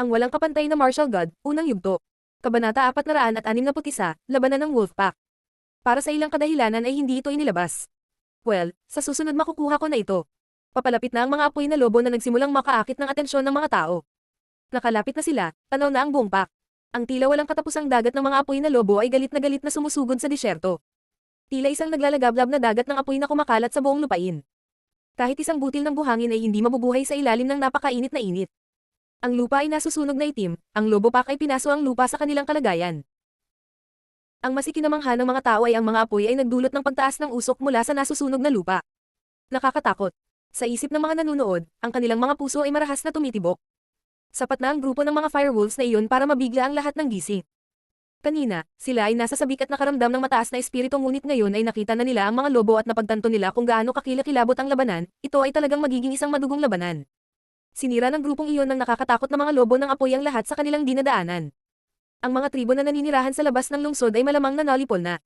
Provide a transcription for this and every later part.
Ang walang kapantay na martial god, unang yugto. Kabanata 461, Labanan ng Wolfpack. Para sa ilang kadahilanan ay hindi ito inilabas. Well, sa susunod makukuha ko na ito. Papalapit na ang mga apoy na lobo na nagsimulang makaakit ng atensyon ng mga tao. Nakalapit na sila, tanaw na ang buong pack. Ang tila walang katapusang dagat ng mga apoy na lobo ay galit na sumusugod sa disyerto. Tila isang naglalagablab na dagat ng apoy na kumakalat sa buong lupain. Kahit isang butil ng buhangin ay hindi mabubuhay sa ilalim ng napakainit na init. Ang lupa ay nasusunog na itim, ang lobo pack ay pinaso ang lupa sa kanilang kalagayan. Ang masikinamangha ng mga tao ay ang mga apoy ay nagdulot ng pagtaas ng usok mula sa nasusunog na lupa. Nakakatakot. Sa isip ng mga nanunood, ang kanilang mga puso ay marahas na tumitibok. Sapat na ang grupo ng mga firewolves na iyon para mabigla ang lahat ng gising. Kanina, sila ay nasa sabik at nakaramdam ng mataas na espiritu ngunit ngayon ay nakita na nila ang mga lobo at napagtanto nila kung gaano kakilakilabot ang labanan, ito ay talagang magiging isang madugong labanan. Sinira ng grupong iyon ng nakakatakot na mga lobo ng apoy ang lahat sa kanilang dinadaanan. Ang mga tribo na naninirahan sa labas ng lungsod ay malamang nanalipol na.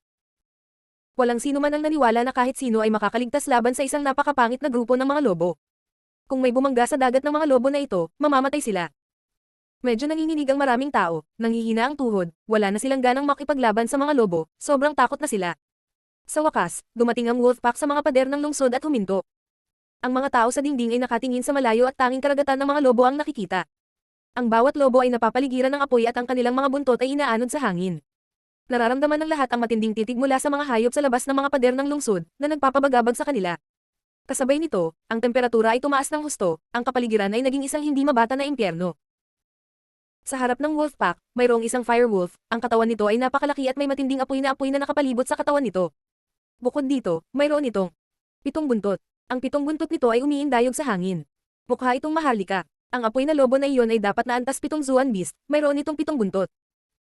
Walang sino man ang naniwala na kahit sino ay makakaligtas laban sa isang napakapangit na grupo ng mga lobo. Kung may bumangga sa dagat ng mga lobo na ito, mamamatay sila. Medyo nanginginig ang maraming tao, nanghihina ang tuhod, wala na silang ganang makipaglaban sa mga lobo, sobrang takot na sila. Sa wakas, dumating ang Wolfpack sa mga pader ng lungsod at huminto. Ang mga tao sa dingding ay nakatingin sa malayo at tanging karagatan ng mga lobo ang nakikita. Ang bawat lobo ay napapaligiran ng apoy at ang kanilang mga buntot ay inaanod sa hangin. Nararamdaman ng lahat ang matinding titig mula sa mga hayop sa labas ng mga pader ng lungsod na nagpapabagabag sa kanila. Kasabay nito, ang temperatura ay tumaas ng husto, ang kapaligiran ay naging isang hindi mabata na impyerno. Sa harap ng Wolfpack, mayroong isang firewolf, ang katawan nito ay napakalaki at may matinding apoy na nakapalibot sa katawan nito. Bukod dito, mayroon itong 7 buntot. Ang 7 buntot nito ay umiindayog sa hangin. Mukha itong maharlika. Ang apoy na lobo na iyon ay dapat na antas 7 Zuan Beast, mayroon itong 7 buntot.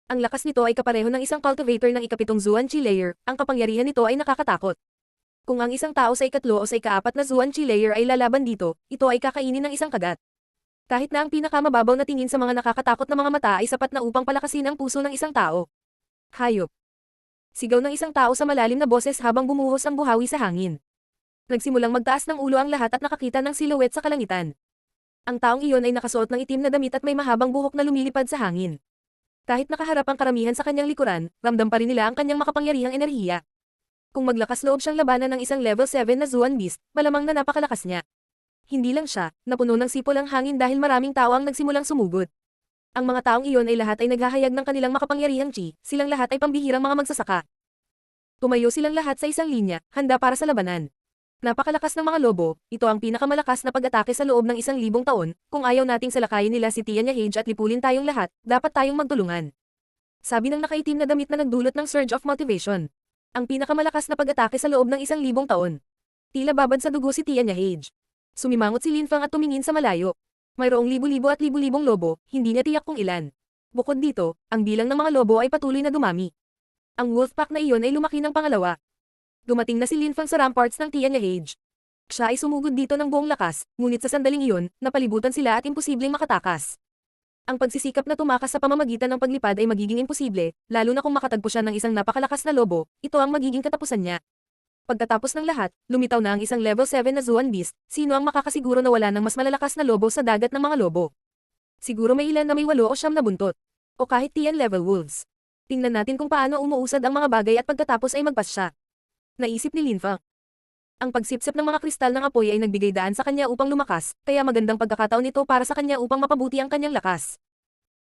Ang lakas nito ay kapareho ng isang cultivator ng ika-7 Zuan Chi layer, ang kapangyarihan nito ay nakakatakot. Kung ang isang tao sa ikatlo o sa ika-4 na Zuan Chi layer ay lalaban dito, ito ay kakainin ng isang kagat. Kahit na ang pinakamababaw na tingin sa mga nakakatakot na mga mata ay sapat na upang palakasin ang puso ng isang tao. Hayop. Sigaw ng isang tao sa malalim na boses habang bumuhos ang buhawi sa hangin. Nagsimulang magtaas ng ulo ang lahat at nakakita ng silhouette sa kalangitan. Ang taong iyon ay nakasuot ng itim na damit at may mahabang buhok na lumilipad sa hangin. Kahit nakaharap ang karamihan sa kanyang likuran, ramdam pa rin nila ang kanyang makapangyarihang enerhiya. Kung maglakas loob siyang labanan ng isang level 7 na Zuan Beast, malamang na napakalakas niya. Hindi lang siya, napuno ng sipol ang hangin dahil maraming tao ang nagsimulang sumugod. Ang mga taong iyon ay lahat ay naghahayag ng kanilang makapangyarihang chi, silang lahat ay pambihirang mga magsasaka. Tumayo silang lahat sa isang linya, handa para sa labanan. Napakalakas ng mga lobo, ito ang pinakamalakas na pag-atake sa loob ng 1,000 taon, kung ayaw nating salakayin nila si Tianya Hage at lipulin tayong lahat, dapat tayong magtulungan. Sabi ng nakaitim na damit na nagdulot ng surge of motivation. Ang pinakamalakas na pag-atake sa loob ng 1,000 taon. Tila babad sa dugo si Tianya Hage. Sumimangot si Linfang at tumingin sa malayo. Mayroong libu-libo at libu-libong lobo, hindi niya tiyak kung ilan. Bukod dito, ang bilang ng mga lobo ay patuloy na dumami. Ang Wolfpack na iyon ay lumaki ng pangalawa. Dumating na si Linfang sa ramparts ng Tianya Hage. Siya ay sumugod dito ng buong lakas, ngunit sa sandaling iyon, napalibutan sila at imposibleng makatakas. Ang pagsisikap na tumakas sa pamamagitan ng paglipad ay magiging imposible, lalo na kung makatagpo siya ng isang napakalakas na lobo, ito ang magiging katapusan niya. Pagkatapos ng lahat, lumitaw na ang isang level 7 na Zuan Beast, sino ang makakasiguro na wala ng mas malalakas na lobo sa dagat ng mga lobo? Siguro may ilan na may 8 o 9 na buntot. O kahit Tian level wolves. Tingnan natin kung paano umuusad ang mga bagay at pagkatapos ay magpas siya. Naisip ni Linfang. Ang pagsipsip ng mga kristal ng apoy ay nagbigay daan sa kanya upang lumakas, kaya magandang pagkakataon ito para sa kanya upang mapabuti ang kanyang lakas.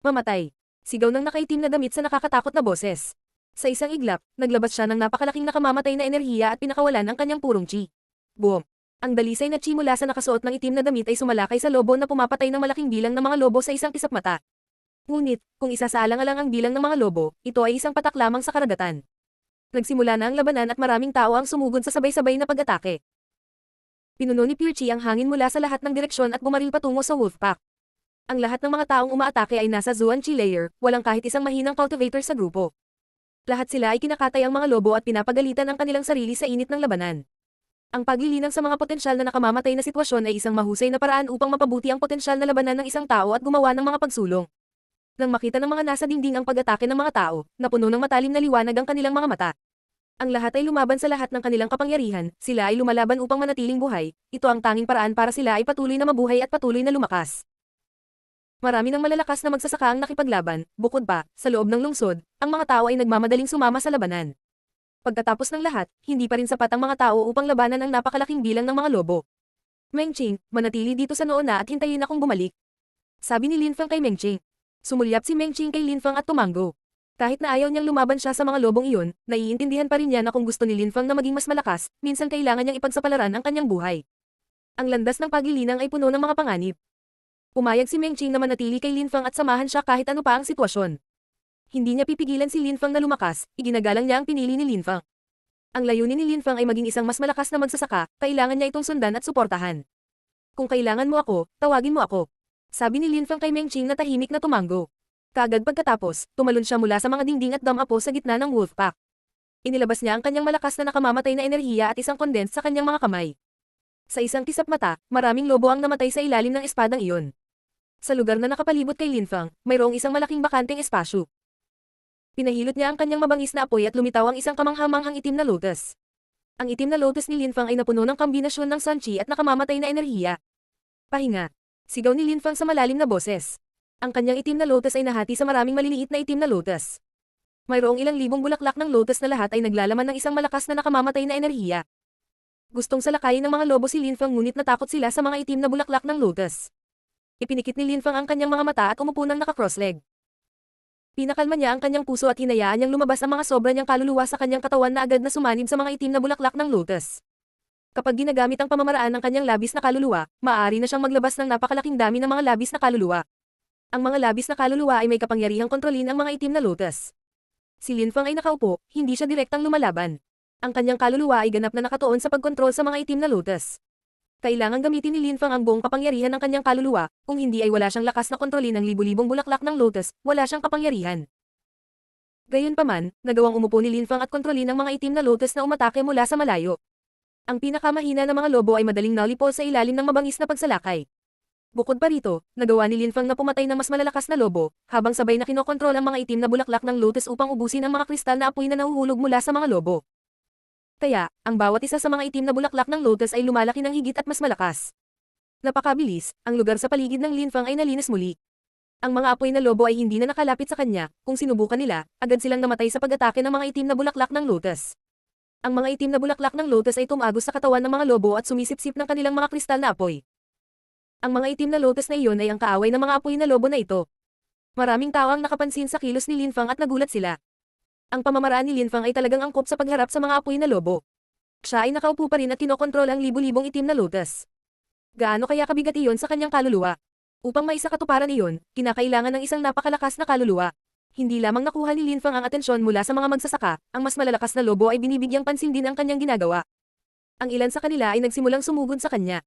Mamatay. Sigaw ng nakaitim na damit sa nakakatakot na boses. Sa isang iglap, naglabas siya ng napakalaking nakamamatay na enerhiya at pinakawalan ang kanyang purong chi. Boom! Ang dalisay na chi mula sa nakasuot ng itim na damit ay sumalakay sa lobo na pumapatay ng malaking bilang ng mga lobo sa isang kisap mata. Ngunit, kung isasaalang-alang ang bilang ng mga lobo, ito ay isang patak lamang sa karagatan. Nagsimula na ang labanan at maraming tao ang sumugod sa sabay-sabay na pag-atake. Pinuno ni Pure Chi ang hangin mula sa lahat ng direksyon at bumaril patungo sa Wolfpack. Ang lahat ng mga taong umaatake ay nasa Zuan Chi layer, walang kahit isang mahinang cultivator sa grupo. Lahat sila ay kinakatay ang mga lobo at pinapagalitan ang kanilang sarili sa init ng labanan. Ang paglilinang sa mga potensyal na nakamamatay na sitwasyon ay isang mahusay na paraan upang mapabuti ang potensyal na labanan ng isang tao at gumawa ng mga pagsulong. Nang makita ng mga nasa dingding ang pag-atake ng mga tao, napuno ng matalim na liwanag ang kanilang mga mata. Ang lahat ay lumaban sa lahat ng kanilang kapangyarihan, sila ay lumalaban upang manatiling buhay, ito ang tanging paraan para sila ay patuloy na mabuhay at patuloy na lumakas. Marami ng malalakas na magsasaka ang nakipaglaban, bukod pa, sa loob ng lungsod, ang mga tao ay nagmamadaling sumama sa labanan. Pagkatapos ng lahat, hindi pa rin sapat ang mga tao upang labanan ang napakalaking bilang ng mga lobo. Mengching, manatili dito sa noon na at hintayin akong bumalik. Sabi ni Linfang kay Mengching. Sumulyap si Mengching kay Linfang at tumango. Kahit na ayaw niyang lumaban siya sa mga lobong iyon, naiintindihan pa rin niya na kung gusto ni Linfang na maging mas malakas, minsan kailangan niyang ipagsapalaran ang kanyang buhay. Ang landas ng pagilinang ay puno ng mga panganib. Pumayag si Mengching na manatili kay Linfang at samahan siya kahit ano pa ang sitwasyon. Hindi niya pipigilan si Linfang na lumakas, iginagalang niya ang pinili ni Linfang. Ang layunin ni Linfang ay maging isang mas malakas na magsasaka, kailangan niya itong sundan at suportahan. Kung kailangan mo ako, tawagin mo ako. Sabi ni Linfang kay Mengching na tahimik na tumango. Kagad pagkatapos, tumalon siya mula sa mga dingding at damapo sa gitna ng Wolfpack. Inilabas niya ang kanyang malakas na nakamamatay na enerhiya at isang kondens sa kanyang mga kamay. Sa isang kisap mata, maraming lobo ang namatay sa ilalim ng espadang iyon. Sa lugar na nakapalibot kay Linfang, mayroong isang malaking bakanteng espasyo. Pinahilot niya ang kanyang mabangis na apoy at lumitaw ang isang kamanghamanghang itim na lotus. Ang itim na lotus ni Linfang ay napuno ng kombinasyon ng Sun-Chi at nakamamatay na enerhiya. Pahinga. Sigaw ni Linfang sa malalim na boses. Ang kanyang itim na lotus ay nahati sa maraming maliliit na itim na lotus. Mayroong ilang libong bulaklak ng lotus na lahat ay naglalaman ng isang malakas na nakamamatay na enerhiya. Gustong salakayin ng mga lobo si Linfang ngunit natakot sila sa mga itim na bulaklak ng lotus. Ipinikit ni Linfang ang kanyang mga mata at umupo ng naka-crossleg. Pinakalma niya ang kanyang puso at hinayaan niyang lumabas ang mga sobra niyang kaluluwa sa kanyang katawan na agad na sumanib sa mga itim na bulaklak ng lotus. Kapag ginagamit ang pamamaraan ng kanyang labis na kaluluwa, maaari na siyang maglabas ng napakalaking dami ng mga labis na kaluluwa. Ang mga labis na kaluluwa ay may kapangyarihang kontrolin ang mga itim na lotus. Si Linfang ay nakaupo, hindi siya direktang lumalaban. Ang kanyang kaluluwa ay ganap na nakatuon sa pagkontrol sa mga itim na lotus. Kailangan gamitin ni Linfang ang buong kapangyarihan ng kanyang kaluluwa, kung hindi ay wala siyang lakas na kontrolin ng libu-libong bulaklak ng lotus, wala siyang kapangyarihan. Gayunpaman, nagawang umupo ni Linfang at kontrolin ang mga itim na lotus na umatake mula sa malayo. Ang pinakamahina ng mga lobo ay madaling nalipol sa ilalim ng mabangis na pagsalakay. Bukod pa rito, nagawa ni Linfang na pumatay ng mas malalakas na lobo, habang sabay na kinokontrol ang mga itim na bulaklak ng lotus upang ubusin ang mga kristal na apoy na nahuhulog mula sa mga lobo. Kaya, ang bawat isa sa mga itim na bulaklak ng lotus ay lumalaki ng higit at mas malakas. Napakabilis, ang lugar sa paligid ng Linfang ay nalinis muli. Ang mga apoy na lobo ay hindi na nakalapit sa kanya, kung sinubukan nila, agad silang namatay sa pag-atake ng mga itim na bulaklak ng lotus. Ang mga itim na bulaklak ng lotus ay tumagos sa katawan ng mga lobo at sumisipsip ng kanilang mga kristal na apoy. Ang mga itim na lotus na iyon ay ang kaaway ng mga apoy na lobo na ito. Maraming tao ang nakapansin sa kilos ni Linfang at nagulat sila. Ang pamamaraan ni Linfang ay talagang angkop sa pagharap sa mga apoy na lobo. Siya ay nakaupo pa rin at kinokontrol ang libu-libong itim na lotus. Gaano kaya kabigat iyon sa kanyang kaluluwa? Upang maisakatuparan iyon, kinakailangan ng isang napakalakas na kaluluwa. Hindi lamang nakuha ni Linfang ang atensyon mula sa mga magsasaka, ang mas malalakas na lobo ay binibigyang pansin din ang kanyang ginagawa. Ang ilan sa kanila ay nagsimulang sumugod sa kanya.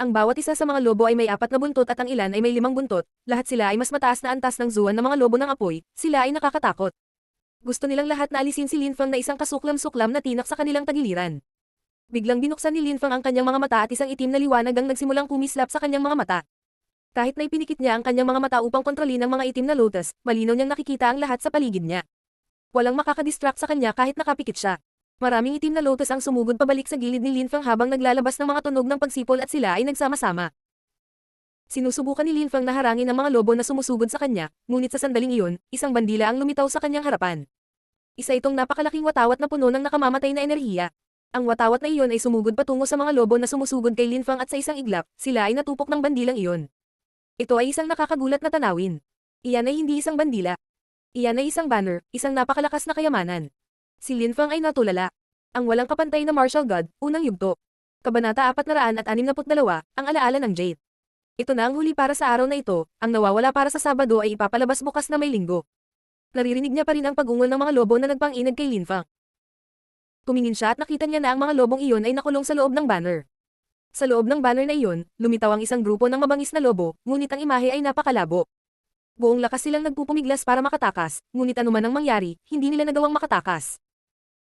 Ang bawat isa sa mga lobo ay may 4 na buntot at ang ilan ay may 5 buntot, lahat sila ay mas mataas na antas ng zuwan ng mga lobo ng apoy, sila ay nakakatakot. Gusto nilang lahat na alisin si Linfang na isang kasuklam-suklam na tinak sa kanilang tagiliran. Biglang binuksan ni Linfang ang kanyang mga mata at isang itim na liwanag ang nagsimulang kumislap sa kanyang mga mata. Kahit na ipinikit niya ang kanyang mga mata upang kontrolin ang mga itim na lotus, malinaw niyang nakikita ang lahat sa paligid niya. Walang makakadistract sa kanya kahit nakapikit siya. Maraming itim na lotus ang sumugod pabalik sa gilid ni Linfang habang naglalabas ng mga tunog ng pagsipol at sila ay nagsama-sama. Sinusubukan ni Linfang na harangin ang mga lobo na sumusugod sa kanya, ngunit sa sandaling iyon, isang bandila ang lumitaw sa kanyang harapan. Isa itong napakalaking watawat na puno ng nakamamatay na enerhiya. Ang watawat na iyon ay sumugod patungo sa mga lobo na sumusugod kay Linfang at sa isang iglap, sila ay natupok ng bandilang iyon. Ito ay isang nakakagulat na tanawin. Iyan ay hindi isang bandila. Iyan ay isang banner, isang napakalakas na kayamanan. Si Linfang ay natulala. Ang walang kapantay na martial god, unang yugto. Kabanata 462, ang alaala ng Jade. Ito na ang huli para sa araw na ito, ang nawawala para sa Sabado ay ipapalabas bukas na may Linggo. Naririnig niya pa rin ang pagungol ng mga lobo na nagpang-inag kay Linfang. Tumingin siya at nakita niya na ang mga lobong iyon ay nakulong sa loob ng banner. Sa loob ng banner na iyon, lumitaw ang isang grupo ng mabangis na lobo, ngunit ang imahe ay napakalabo. Buong lakas silang nagpupumiglas para makatakas, ngunit anuman ang mangyari, hindi nila nagawang makatakas.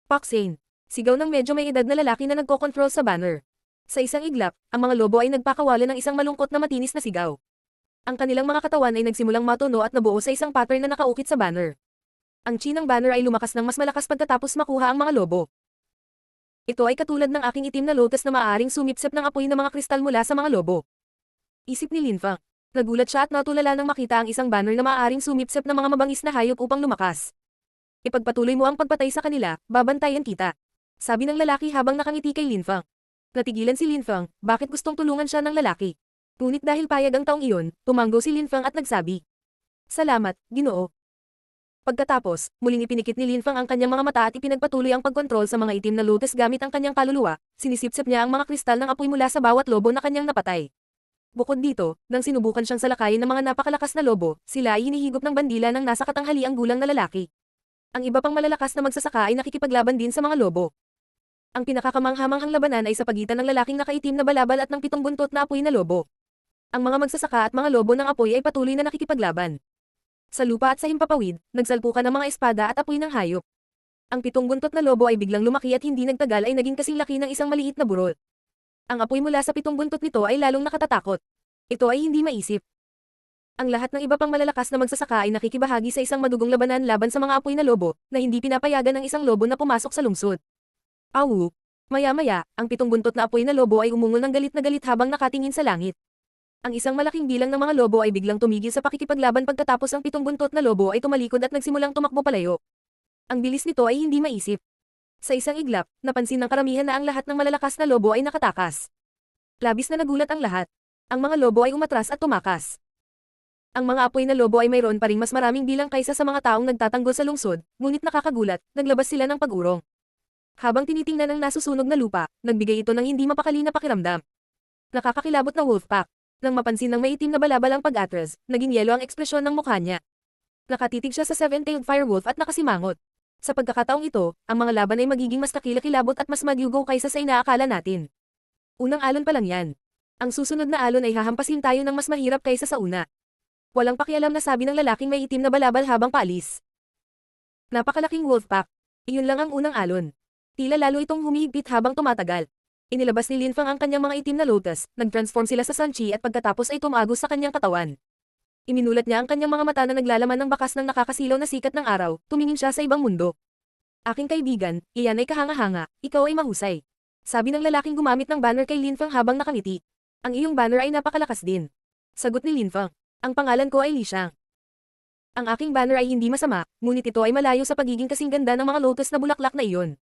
Paksane. Sigaw ng medyo may edad na lalaki na nagkokontrol sa banner. Sa isang iglap, ang mga lobo ay nagpakawala ng isang malungkot na matinis na sigaw. Ang kanilang mga katawan ay nagsimulang matuno at nabuo sa isang pattern na nakaukit sa banner. Ang chi ng banner ay lumakas ng mas malakas pagkatapos makuha ang mga lobo. Ito ay katulad ng aking itim na lotus na maaaring sumipsip ng apoy ng mga kristal mula sa mga lobo. Isip ni Linfang. Nagulat siya at natulala nang makita ang isang banner na maaaring sumipsip ng mga mabangis na hayop upang lumakas. Ipagpatuloy mo ang pagpatay sa kanila, babantayan kita. Sabi ng lalaki habang nakangiti kay Linfang. Natigilan si Linfang, bakit gustong tulungan siya ng lalaki? Ngunit dahil payag ang taong iyon, tumanggo si Linfang at nagsabi. Salamat, Ginoo. Pagkatapos, muling ipinikit ni Linfang ang kanyang mga mata at ipinagpatuloy ang pagkontrol sa mga itim na lotus gamit ang kanyang kaluluwa, sinisipsip niya ang mga kristal ng apoy mula sa bawat lobo na kanyang napatay. Bukod dito, nang sinubukan siyang salakayin ng mga napakalakas na lobo, sila ay hinihigop ng bandila ng nasa katanghaliang gulang na lalaki. Ang iba pang malalakas na magsasaka ay nakikipaglaban din sa mga lobo. Ang pinakakamanghamanghang labanan ay sa pagitan ng lalaking nakaitim na balabal at ng 7 buntot na apoy na lobo. Ang mga magsasaka at mga lobo ng apoy ay patuloy na nakikipaglaban. Sa lupa at sa himpapawid, nagsalpukan ng mga espada at apoy ng hayop. Ang 7 buntot na lobo ay biglang lumaki at hindi nagtagal ay naging kasing laki ng isang maliit na burol. Ang apoy mula sa 7 buntot nito ay lalong nakatatakot. Ito ay hindi maisip. Ang lahat ng iba pang malalakas na magsasaka ay nakikibahagi sa isang madugong labanan laban sa mga apoy na lobo, na hindi pinapayagan ng isang lobo na pumasok sa lungsod. Awu! Maya-maya, ang 7 buntot na apoy na lobo ay umungol ng galit na galit habang nakatingin sa langit. Ang isang malaking bilang ng mga lobo ay biglang tumigil sa pakikipaglaban pagkatapos ang 7 buntot na lobo ay tumalikod at nagsimulang tumakbo palayo. Ang bilis nito ay hindi maisip. Sa isang iglap, napansin ng karamihan na ang lahat ng malalakas na lobo ay nakatakas. Labis na nagulat ang lahat. Ang mga lobo ay umatras at tumakas. Ang mga apoy na lobo ay mayroon pa ring mas maraming bilang kaysa sa mga taong nagtatanggol sa lungsod, ngunit nakakagulat, naglabas sila ng pag-urong. Habang tinitingnan ang nasusunog na lupa, nagbigay ito ng hindi mapakali na pakiramdam. Nakakakilabot na Wolfpack. Nang mapansin ng maitim na balabal ang pag-atras, naging yelo ang ekspresyon ng mukha niya. Nakatitig siya sa Seven-Tailed Firewolf at nakasimangot. Sa pagkakataong ito, ang mga laban ay magiging mas kakilakilabot at mas magyugo kaysa sa inaakala natin. Unang alon pa lang yan. Ang susunod na alon ay hahampasin tayo ng mas mahirap kaysa sa una. Walang pakialam na sabi ng lalaking may itim na balabal habang paalis. Napakalaking Wolfpack. Iyon lang ang unang alon. Tila lalo itong humihigpit habang tumatagal. Inilabas ni Linfang ang kanyang mga itim na lotus, nag-transform sila sa Sanchi at pagkatapos ay tumagos sa kanyang katawan. Iminulat niya ang kanyang mga mata na naglalaman ng bakas ng nakakasilaw na sikat ng araw, tumingin siya sa ibang mundo. Aking kaibigan, iyan ay kahanga-hanga, ikaw ay mahusay. Sabi ng lalaking gumamit ng banner kay Linfang habang nakangiti. Ang iyong banner ay napakalakas din. Sagot ni Linfang. Ang pangalan ko ay Li Xiang. Ang aking banner ay hindi masama, ngunit ito ay malayo sa pagiging kasing ganda ng mga lotus na bulaklak na iyon.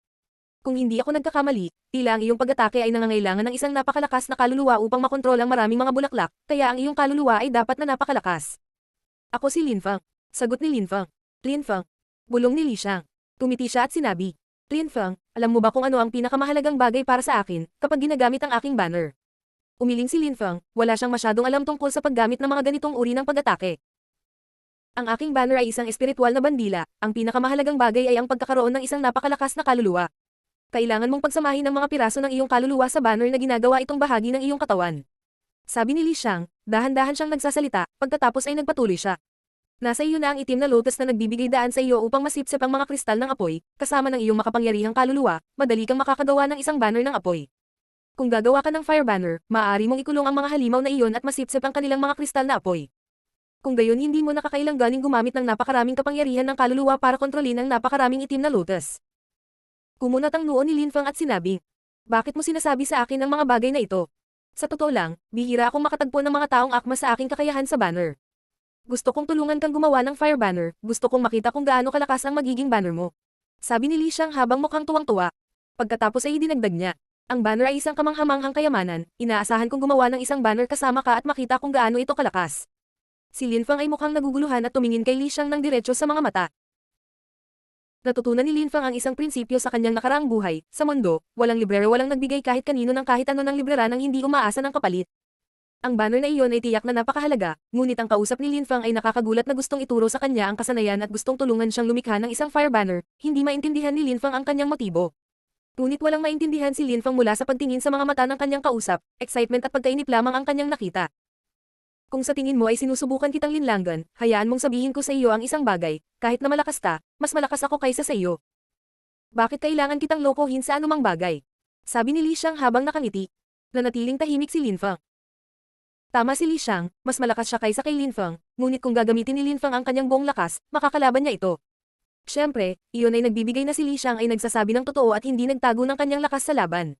Kung hindi ako nagkakamali, tila ang iyong pag-atake ay nangangailangan ng isang napakalakas na kaluluwa upang makontrol ang maraming mga bulaklak, kaya ang iyong kaluluwa ay dapat na napakalakas. Ako si Linfang. Sagot ni Linfang. Linfang. Bulong ni Li Xiang. Tumiti siya at sinabi. Linfang, alam mo ba kung ano ang pinakamahalagang bagay para sa akin, kapag ginagamit ang aking banner? Umiling si Linfang, wala siyang masyadong alam tungkol sa paggamit ng mga ganitong uri ng pag-atake. Ang aking banner ay isang espiritual na bandila, ang pinakamahalagang bagay ay ang pagkakaroon ng isang napakalakas na kaluluwa. Kailangan mong pagsamahin ang mga piraso ng iyong kaluluwa sa banner na ginagawa itong bahagi ng iyong katawan. Sabi ni Li Xiang, dahan-dahan siyang nagsasalita, pagkatapos ay nagpatuloy siya. Nasa iyo na ang itim na lotus na nagbibigay daan sa iyo upang masipsip ang mga kristal ng apoy, kasama ng iyong makapangyarihang kaluluwa, madali kang makakagawa ng isang banner ng apoy. Kung gagawa ka ng fire banner, maaari mong ikulong ang mga halimaw na iyon at masipsip ang kanilang mga kristal na apoy. Kung gayon hindi mo nakakailanganing gumamit ng napakaraming kapangyarihan ng kaluluwa para kontrolin ang napakaraming itim na lotus. Kumunat ang noo ni Linfang at sinabi, bakit mo sinasabi sa akin ang mga bagay na ito? Sa totoo lang, bihira akong makatagpo ng mga taong akma sa aking kakayahan sa banner. Gusto kong tulungan kang gumawa ng fire banner, gusto kong makita kung gaano kalakas ang magiging banner mo. Sabi ni Li Xiang habang mukhang tuwang-tuwa. Pagkatapos ay dinagdag niya. Ang banner ay isang kamanghamanghang kayamanan, inaasahan kong gumawa ng isang banner kasama ka at makita kung gaano ito kalakas. Si Linfang ay mukhang naguguluhan at tumingin kay Li Xiang ng diretso sa mga mata. Natutunan ni Linfang ang isang prinsipyo sa kanyang nakaraang buhay, sa mundo, walang librero walang nagbigay kahit kanino ng kahit ano ng librera nang hindi umaasa ng kapalit. Ang banner na iyon ay tiyak na napakahalaga, ngunit ang kausap ni Linfang ay nakakagulat na gustong ituro sa kanya ang kasanayan at gustong tulungan siyang lumikha ng isang fire banner, hindi maintindihan ni Linfang ang kanyang motibo. Ngunit walang maintindihan si Linfang mula sa pagtingin sa mga mata ng kanyang kausap, excitement at pagkainip lamang ang kanyang nakita. Kung sa tingin mo ay sinusubukan kitang linlangan, hayaan mong sabihin ko sa iyo ang isang bagay, kahit na malakas ka, mas malakas ako kaysa sa iyo. Bakit kailangan kitang lokohin sa anumang bagay? Sabi ni Li Xiang habang nakangiti. Nanatiling tahimik si Linfang. Tama si Li Xiang, mas malakas siya kaysa kay Linfang, ngunit kung gagamitin ni Linfang ang kanyang buong lakas, makakalaban niya ito. Siyempre, iyon ay nagbibigay na si Li Xiang ay nagsasabi ng totoo at hindi nagtago ng kanyang lakas sa laban.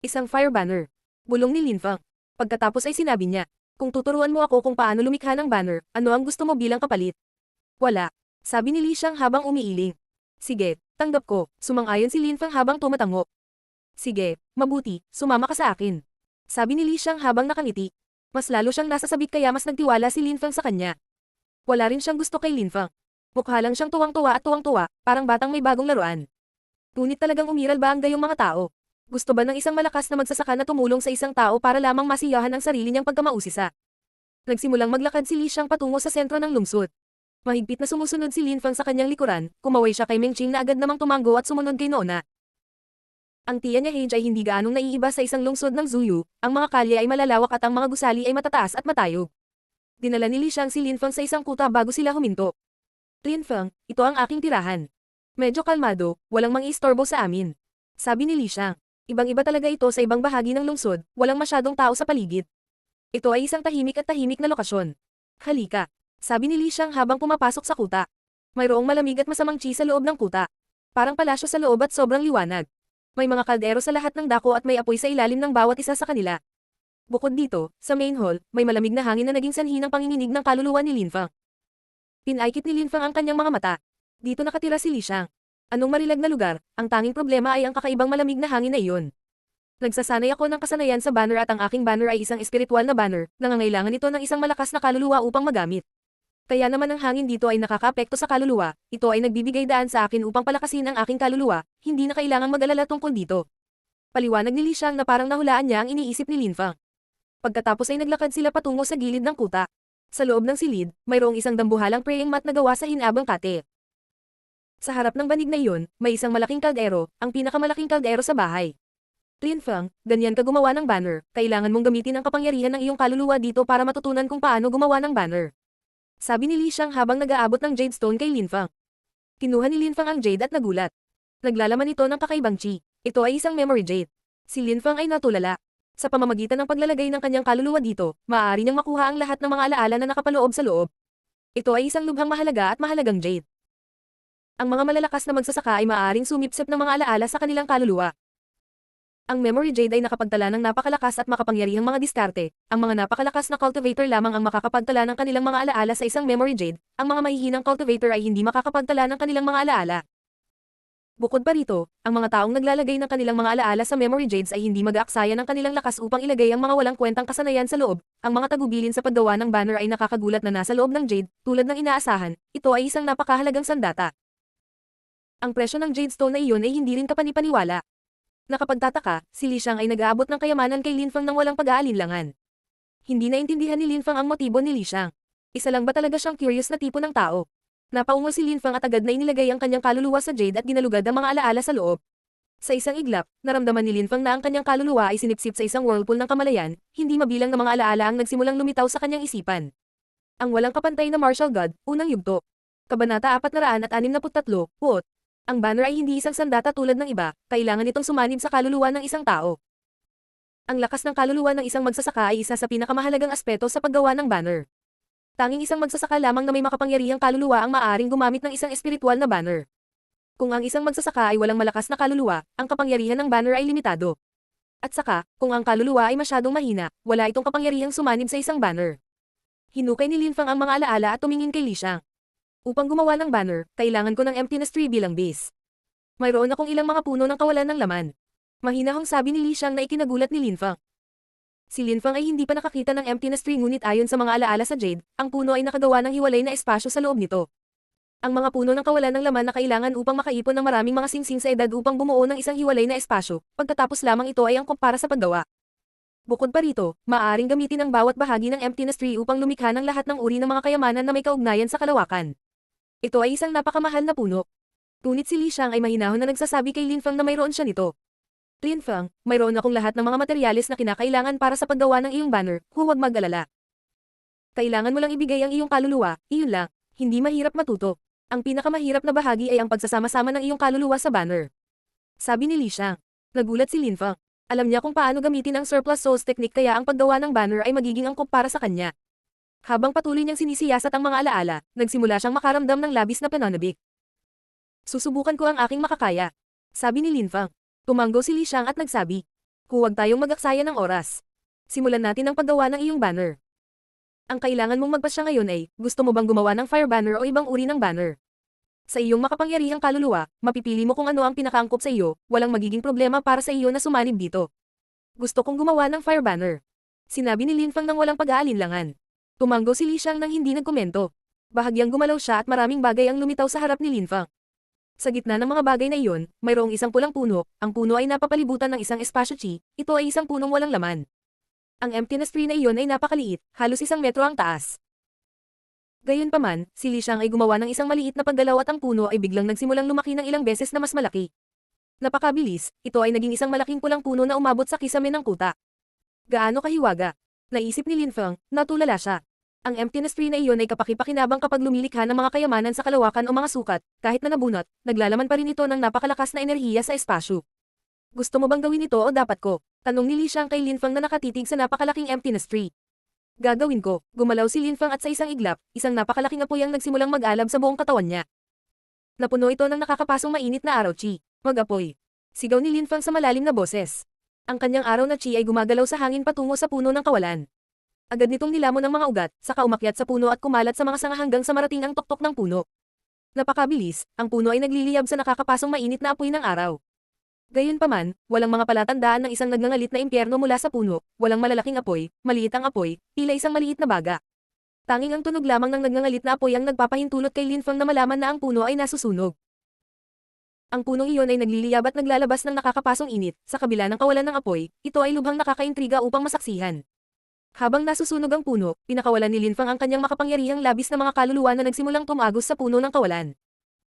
Isang fire banner. Bulong ni Linfang. Pagkatapos ay sinabi niya, Kung tuturuan mo ako kung paano lumikha ng banner, ano ang gusto mo bilang kapalit? Wala. Sabi ni Li Xiang habang umiiling. Sige, tanggap ko, sumang-ayon si Lin Feng habang tumatango. Sige, mabuti, sumama ka sa akin. Sabi ni Li Xiang habang nakangiti. Mas lalo siyang nasasabik kaya mas nagtiwala si Lin Feng sa kanya. Wala rin siyang gusto kay Lin Feng. Mukha lang siyang tuwang-tuwa at tuwang-tuwa, parang batang may bagong laruan. Ngunit talagang umiral ba ang gayong mga tao? Gusto ba ng isang malakas na magsasaka na tumulong sa isang tao para lamang masiyahan ang sarili niyang pagkamausisa? Nagsimulang maglakad si Li Xiang patungo sa sentro ng lungsod. Mahigpit na sumusunod si Lin Feng sa kanyang likuran, kumaway siya kay Meng Qing na agad namang tumanggo at sumunod kay Nona. Ang tiya niya Hage ay hindi gaanong naiiba sa isang lungsod ng Zuyu, ang mga kalye ay malalawak at ang mga gusali ay matataas at matayog. Dinala ni Li Xiang si Lin Feng sa isang kuta bago sila huminto. Lin Feng, ito ang aking tirahan. Medyo kalmado, walang mang-istorbo sa amin. Sabi ni Li Xiang. Ibang-iba talaga ito sa ibang bahagi ng lungsod, walang masyadong tao sa paligid. Ito ay isang tahimik na lokasyon. Halika. Sabi ni Li Xiang habang pumapasok sa kuta. Mayroong malamig at masamang chi sa loob ng kuta. Parang palasyo sa loob at sobrang liwanag. May mga kaldero sa lahat ng dako at may apoy sa ilalim ng bawat isa sa kanila. Bukod dito, sa main hall, may malamig na hangin na naging sanhi ng panginginig ng kaluluwa ni Lin Feng. Pinaikit ni Lin Feng ang kanyang mga mata. Dito nakatira si Li Xiang. Anong marilag na lugar, ang tanging problema ay ang kakaibang malamig na hangin na iyon. Nagsasanay ako ng kasanayan sa banner at ang aking banner ay isang espiritual na banner, nangangailangan ito ng isang malakas na kaluluwa upang magamit. Kaya naman ang hangin dito ay nakakaapekto sa kaluluwa, ito ay nagbibigay daan sa akin upang palakasin ang aking kaluluwa, hindi na kailangang mag-alala tungkol dito. Paliwanag ni Li Xiang na parang nahulaan niya ang iniisip ni Lin Feng. Pagkatapos ay naglakad sila patungo sa gilid ng kuta. Sa loob ng silid, mayroong isang dambuhalang praying mat na gawa sa hinabang kate. Sa harap ng banig na iyon, may isang malaking kaldero, ang pinakamalaking kaldero sa bahay. Lin Feng, ganyan ka gumawa ng banner, kailangan mong gamitin ang kapangyarihan ng iyong kaluluwa dito para matutunan kung paano gumawa ng banner. Sabi ni Li Xiang habang nag-aabot ng jade stone kay Lin Feng. Kinuha ni Lin Feng ang jade at nagulat. Naglalaman ito ng kakaibang chi. Ito ay isang memory jade. Si Lin Feng ay natulala. Sa pamamagitan ng paglalagay ng kanyang kaluluwa dito, maaari niyang makuha ang lahat ng mga alaala na nakapaloob sa loob. Ito ay isang lubhang mahalaga at mahalagang jade. Ang mga malalakas na magsasaka ay maaaring sumipsip ng mga alaala sa kanilang kaluluwa. Ang memory jade ay nakapagtala ng napakalakas at makapangyarihang mga diskarte. Ang mga napakalakas na cultivator lamang ang makakapagtala ng kanilang mga alaala sa isang memory jade. Ang mga mahihinang cultivator ay hindi makakapagtala ng kanilang mga alaala. Bukod pa rito, ang mga taong naglalagay ng kanilang mga alaala sa memory jades ay hindi mag-aaksaya ng kanilang lakas upang ilagay ang mga walang kwentang kasanayan sa loob. Ang mga tagubilin sa paggawa ng banner ay nakakagulat na nasa loob ng jade, tulad ng inaasahan. Ito ay isang napakahalagang sandata. Ang presyo ng jade stone na iyon ay hindi rin kapanipaniwala. Nakapagtataka, si Li Xiang ay nag-aabot ng kayamanan kay Lin Feng nang walang pag-aalinlangan. Hindi naintindihan ni Lin Feng ang motibo ni Li Xiang. Isa lang ba talaga siyang curious na tipo ng tao? Napaungo si Lin Feng at agad na inilagay ang kanyang kaluluwa sa jade at ginalugad ang mga alaala sa loob. Sa isang iglap, naramdaman ni Lin Feng na ang kanyang kaluluwa ay sinipsip sa isang whirlpool ng kamalayan, hindi mabilang na mga alaala ang nagsimulang lumitaw sa kanyang isipan. Ang walang kapantay na martial god, unang yugto. Kabanata 463, quote. Ang banner ay hindi isang sandata tulad ng iba, kailangan itong sumanib sa kaluluwa ng isang tao. Ang lakas ng kaluluwa ng isang magsasaka ay isa sa pinakamahalagang aspeto sa paggawa ng banner. Tanging isang magsasaka lamang na may makapangyarihang kaluluwa ang maaaring gumamit ng isang espiritual na banner. Kung ang isang magsasaka ay walang malakas na kaluluwa, ang kapangyarihan ng banner ay limitado. At saka, kung ang kaluluwa ay masyadong mahina, wala itong kapangyarihang sumanib sa isang banner. Hinukay ni Lin Feng ang mga alaala at tumingin kay Li Xiang. Upang gumawa ng banner, kailangan ko ng emptiness tree bilang base. Mayroon akong ilang mga puno ng kawalan ng laman. Mahinahong sabi ni Li Xiang na ikinagulat ni Lin Feng. Si Lin Feng ay hindi pa nakakita ng emptiness tree ngunit ayon sa mga alaala sa jade, ang puno ay nakagawa ng hiwalay na espasyo sa loob nito. Ang mga puno ng kawalan ng laman na kailangan upang makaipon ng maraming mga singsing sa edad upang bumuo ng isang hiwalay na espasyo, pagkatapos lamang ito ay angkop para sa paggawa. Bukod pa rito, maaaring gamitin ang bawat bahagi ng emptiness tree upang lumikha ng lahat ng uri ng mga kayamanan na may kaugnayan sa kalawakan. Ito ay isang napakamahal na puno. Ngunit si Li Xiang ay mahinahon na nagsasabi kay Lin Feng na mayroon siya nito. Lin Feng, mayroon akong lahat ng mga materyales na kinakailangan para sa paggawa ng iyong banner, huwag mag-alala. Kailangan mo lang ibigay ang iyong kaluluwa, iyon lang, hindi mahirap matuto. Ang pinakamahirap na bahagi ay ang pagsasama-sama ng iyong kaluluwa sa banner. Sabi ni Li Xiang. Nagulat si Lin Feng. Alam niya kung paano gamitin ang surplus souls technique kaya ang paggawa ng banner ay magiging angkop para sa kanya. Habang patuloy niyang sinisiyasat ang mga alaala, nagsimula siyang makaramdam ng labis na pananabik. Susubukan ko ang aking makakaya. Sabi ni Lin Feng. Tumanggo si Li Xiang at nagsabi. Huwag tayong mag-aksaya ng oras. Simulan natin ang paggawa ng iyong banner. Ang kailangan mong magpasya ngayon ay, gusto mo bang gumawa ng fire banner o ibang uri ng banner? Sa iyong makapangyarihang kaluluwa, mapipili mo kung ano ang pinakaangkop sa iyo, walang magiging problema para sa iyo na sumanib dito. Gusto kong gumawa ng fire banner. Sinabi ni Lin Fang nang walang pag-aalinlangan. Tumanggo si Li Xiang nang hindi nagkomento. Bahagyang gumalaw siya at maraming bagay ang lumitaw sa harap ni Lin Fang. Sa gitna ng mga bagay na iyon, mayroong isang pulang puno, ang puno ay napapalibutan ng isang espasyo chi, ito ay isang punong walang laman. Ang emptiness tree na iyon ay napakaliit, halos 1 metro ang taas. Gayunpaman, si Li Xiang ay gumawa ng isang maliit na paggalaw at ang puno ay biglang nagsimulang lumaki ng ilang beses na mas malaki. Napakabilis, ito ay naging isang malaking pulang puno na umabot sa kisame ng kuta. Gaano kahiwaga? Naisip ni Lin Fang, natulala siya. Ang emptiness tree na iyon ay kapaki-pakinabang kapag lumilikha ng mga kayamanan sa kalawakan o mga sukat, kahit na nabunot, naglalaman pa rin ito ng napakalakas na enerhiya sa espasyo. Gusto mo bang gawin ito o dapat ko? Tanong ni Li Xiang kay Lin Fang na nakatitig sa napakalaking emptiness tree. Gagawin ko. Gumalaw si Lin Fang at sa isang iglap, isang napakalaking apoy ang nagsimulang mag-alab sa buong katawan niya. Napuno ito ng nakakapasong mainit na araw chi. Mag-apoy. Sigaw ni Lin Fang sa malalim na boses. Ang kanyang araw na chi ay gumagalaw sa hangin patungo sa puno ng kawalan. Agad nitong nilamon ang mga ugat, saka umakyat sa puno at kumalat sa mga sanga hanggang sa marating ang tuktok ng puno. Napakabilis, ang puno ay nagliliyab sa nakakapasong mainit na apoy ng araw. Gayunpaman, walang mga palatandaan ng isang nagngangalit na impyerno mula sa puno, walang malalaking apoy, maliit ang apoy, tila isang maliit na baga. Tanging ang tunog lamang ng nagngangalit na apoy ang nagpapahintulot kay Lin Fang na malaman na ang puno ay nasusunog. Ang punong iyon ay nagliliyab at naglalabas ng nakakapasong init, sa kabila ng kawalan ng apoy, ito ay lubhang nakakaintriga upang masaksihan. Habang nasusunog ang puno, pinakawalan ni Lin Fang ang kanyang makapangyarihang labis na mga kaluluwa na nagsimulang tumagos sa puno ng kawalan.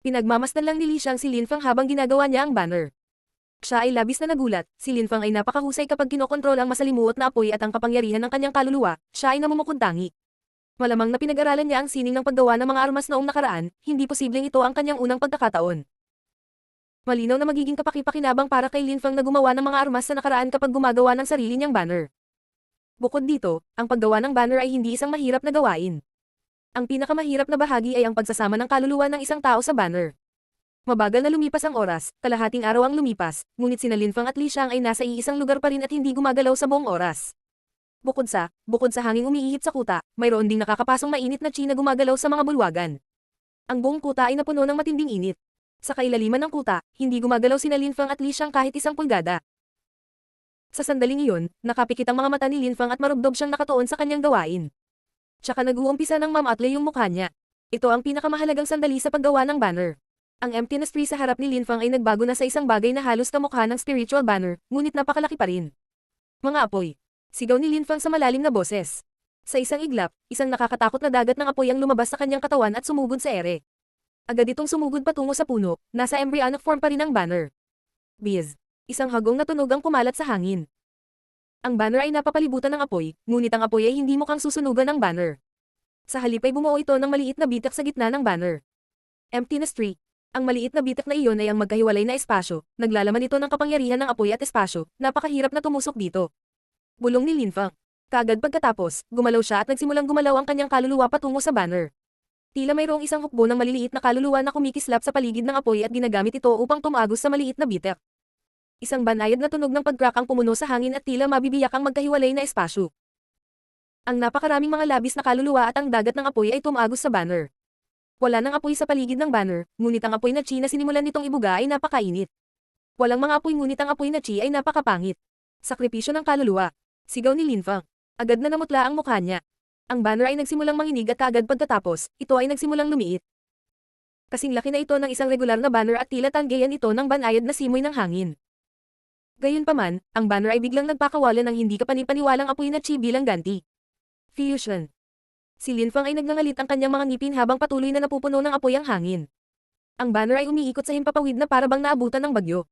Pinagmamasdan lang ni Li Xiang si Lin Fang habang ginagawa niya ang banner. Siya ay labis na nagulat, si Lin Fang ay napakahusay kapag kinokontrol ang masalimuot na apoy at ang kapangyarihan ng kanyang kaluluwa, siya ay namumukod-tangi. Malamang na pinag-aralan niya ang sining ng paggawa ng mga armas noong nakaraan, hindi posibleng ito ang kanyang unang pagkakataon. Malinaw na magiging kapaki-pakinabang para kay Lin Fang na gumawa ng mga armas sa nakaraan kapag gumagawa ng sarili niyang banner. Bukod dito, ang paggawa ng banner ay hindi isang mahirap na gawain. Ang pinakamahirap na bahagi ay ang pagsasama ng kaluluwa ng isang tao sa banner. Mabagal na lumipas ang oras, kalahating araw ang lumipas, ngunit sina Lin Fang at Li Xiang ay nasa iisang lugar pa rin at hindi gumagalaw sa buong oras. Bukod sa hanging umiihip sa kuta, mayroon ding nakakapasong mainit na chi na gumagalaw sa mga bulwagan. Ang buong kuta ay napuno ng matinding init. Sa kailaliman ng kuta, hindi gumagalaw sina Lin Fang at Li Xiang kahit 1 pulgada. Sa sandaling iyon, nakapikit ang mga mata ni Lin Fang at marubdob siyang nakatuon sa kanyang gawain. Tsaka nag-uumpisa ng mamatle yung mukha niya. Ito ang pinakamahalagang sandali sa paggawa ng banner. Ang emptiness tree sa harap ni Lin Fang ay nagbago na sa isang bagay na halos kamukha ng spiritual banner, ngunit napakalaki pa rin. Mga apoy. Sigaw ni Lin Fang sa malalim na boses. Sa isang iglap, isang nakakatakot na dagat ng apoy ang lumabas sa kanyang katawan at sumugod sa ere. Agad itong sumugod patungo sa puno, nasa embryonic form pa rin ang banner. Biz. Isang hagong na tunog ang kumalat sa hangin. Ang banner ay napapalibutan ng apoy, ngunit ang apoy ay hindi mukhang susunugan ng banner. Sa halip ay bumuo ito ng maliit na bitak sa gitna ng banner. Emptiness tree. Ang maliit na bitak na iyon ay ang magkahiwalay na espasyo, naglalaman ito ng kapangyarihan ng apoy at espasyo, napakahirap na tumusok dito. Bulong ni Lin Fang. Kaagad pagkatapos, gumalaw siya at nagsimulang gumalaw ang kanyang kaluluwa patungo sa banner. Tila mayroong isang hukbo ng maliliit na kaluluwa na kumikislap sa paligid ng apoy at ginagamit ito upang tumagos sa maliit na bitak. Isang banayad na tunog ng pag-crack ang pumuno sa hangin at tila mabibiyak ang magkahiwalay na espasyo. Ang napakaraming mga labis na kaluluwa at ang dagat ng apoy ay tumagos sa banner. Wala nang apoy sa paligid ng banner, ngunit ang apoy na chi na sinimulan nitong ibuga ay napakainit. Walang mga apoy ngunit ang apoy na chi ay napakapangit. Sakripisyo ng kaluluwa. Sigaw ni Lin Fang. Agad na namutla ang mukha niya. Ang banner ay nagsimulang manginig at kaagad pagkatapos, ito ay nagsimulang lumiit. Kasing laki na ito ng isang regular na banner at tila tanggayan ito ng banayad na simoy ng hangin. Gayunpaman, ang banner ay biglang nagpakawalan ng hindi kapanipaniwalang apoy na chi bilang ganti. Fusion. Si Lin Fang ay nagngangalit ang kanyang mga ngipin habang patuloy na napupuno ng apoy ang hangin. Ang banner ay umiikot sa himpapawid na parabang naabutan ng bagyo.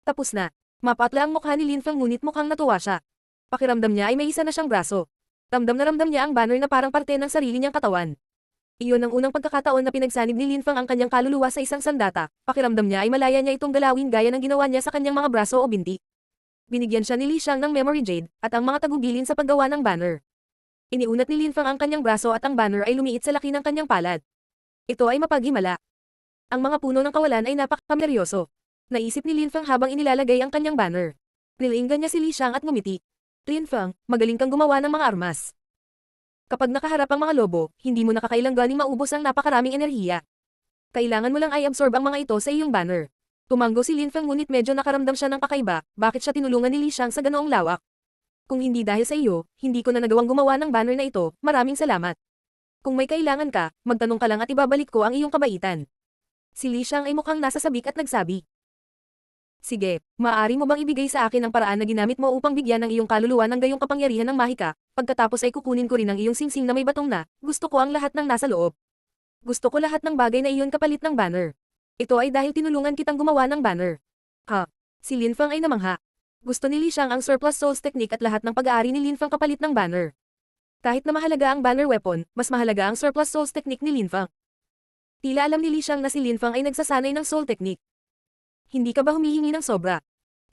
Tapos na. Mapatla ang mukha ni Lin Fang ngunit mukhang natuwa siya. Pakiramdam niya ay may isa na siyang braso. Ramdam na ramdam niya ang banner na parang parte ng sarili niyang katawan. Iyon ang unang pagkakataon na pinagsanib ni Lin Fang ang kanyang kaluluwa sa isang sandata. Pakiramdam niya ay malaya niya itong galawin gaya ng ginawa niya sa kanyang mga braso o binti. Binigyan siya ni Li Xiang ng memory jade at ang mga tagubilin sa paggawa ng banner. Iniunat ni Lin Fang ang kanyang braso at ang banner ay lumiit sa laki ng kanyang palad. Ito ay mapaghimala. Ang mga puno ng kawalan ay napakamisteryoso. Naisip ni Lin Fang habang inilalagay ang kanyang banner. Nilinggan niya si Li Xiang at ngumiti. Lin Fang, magaling kang gumawa ng mga armas. Kapag nakaharap ang mga lobo, hindi mo nakakailang galing maubos ang napakaraming enerhiya. Kailangan mo lang ay absorb ang mga ito sa iyong banner. Tumanggo si Lin Feng ngunit medyo nakaramdam siya ng kakaiba, bakit siya tinulungan ni Li Xiang sa ganoong lawak. Kung hindi dahil sa iyo, hindi ko na nagawang gumawa ng banner na ito, maraming salamat. Kung may kailangan ka, magtanong ka lang at ibabalik ko ang iyong kabaitan. Si Li Xiang ay mukhang nasa sabik at nagsabi. Sige, maaari mo bang ibigay sa akin ang paraan na ginamit mo upang bigyan ng iyong kaluluwa ng gayong kapangyarihan ng mahika, pagkatapos ay kukunin ko rin ang iyong singsing na may batong na, gusto ko ang lahat ng nasa loob. Gusto ko lahat ng bagay na iyon kapalit ng banner. Ito ay dahil tinulungan kitang gumawa ng banner. Ha? Si Lin Feng ay namangha. Gusto ni Li Xiang ang surplus souls technique at lahat ng pag-aari ni Lin Feng kapalit ng banner. Kahit na mahalaga ang banner weapon, mas mahalaga ang surplus souls technique ni Lin Feng. Tila alam ni Li Xiang na si Lin Feng ay nagsasanay ng soul technique. Hindi ka ba humihingi ng sobra?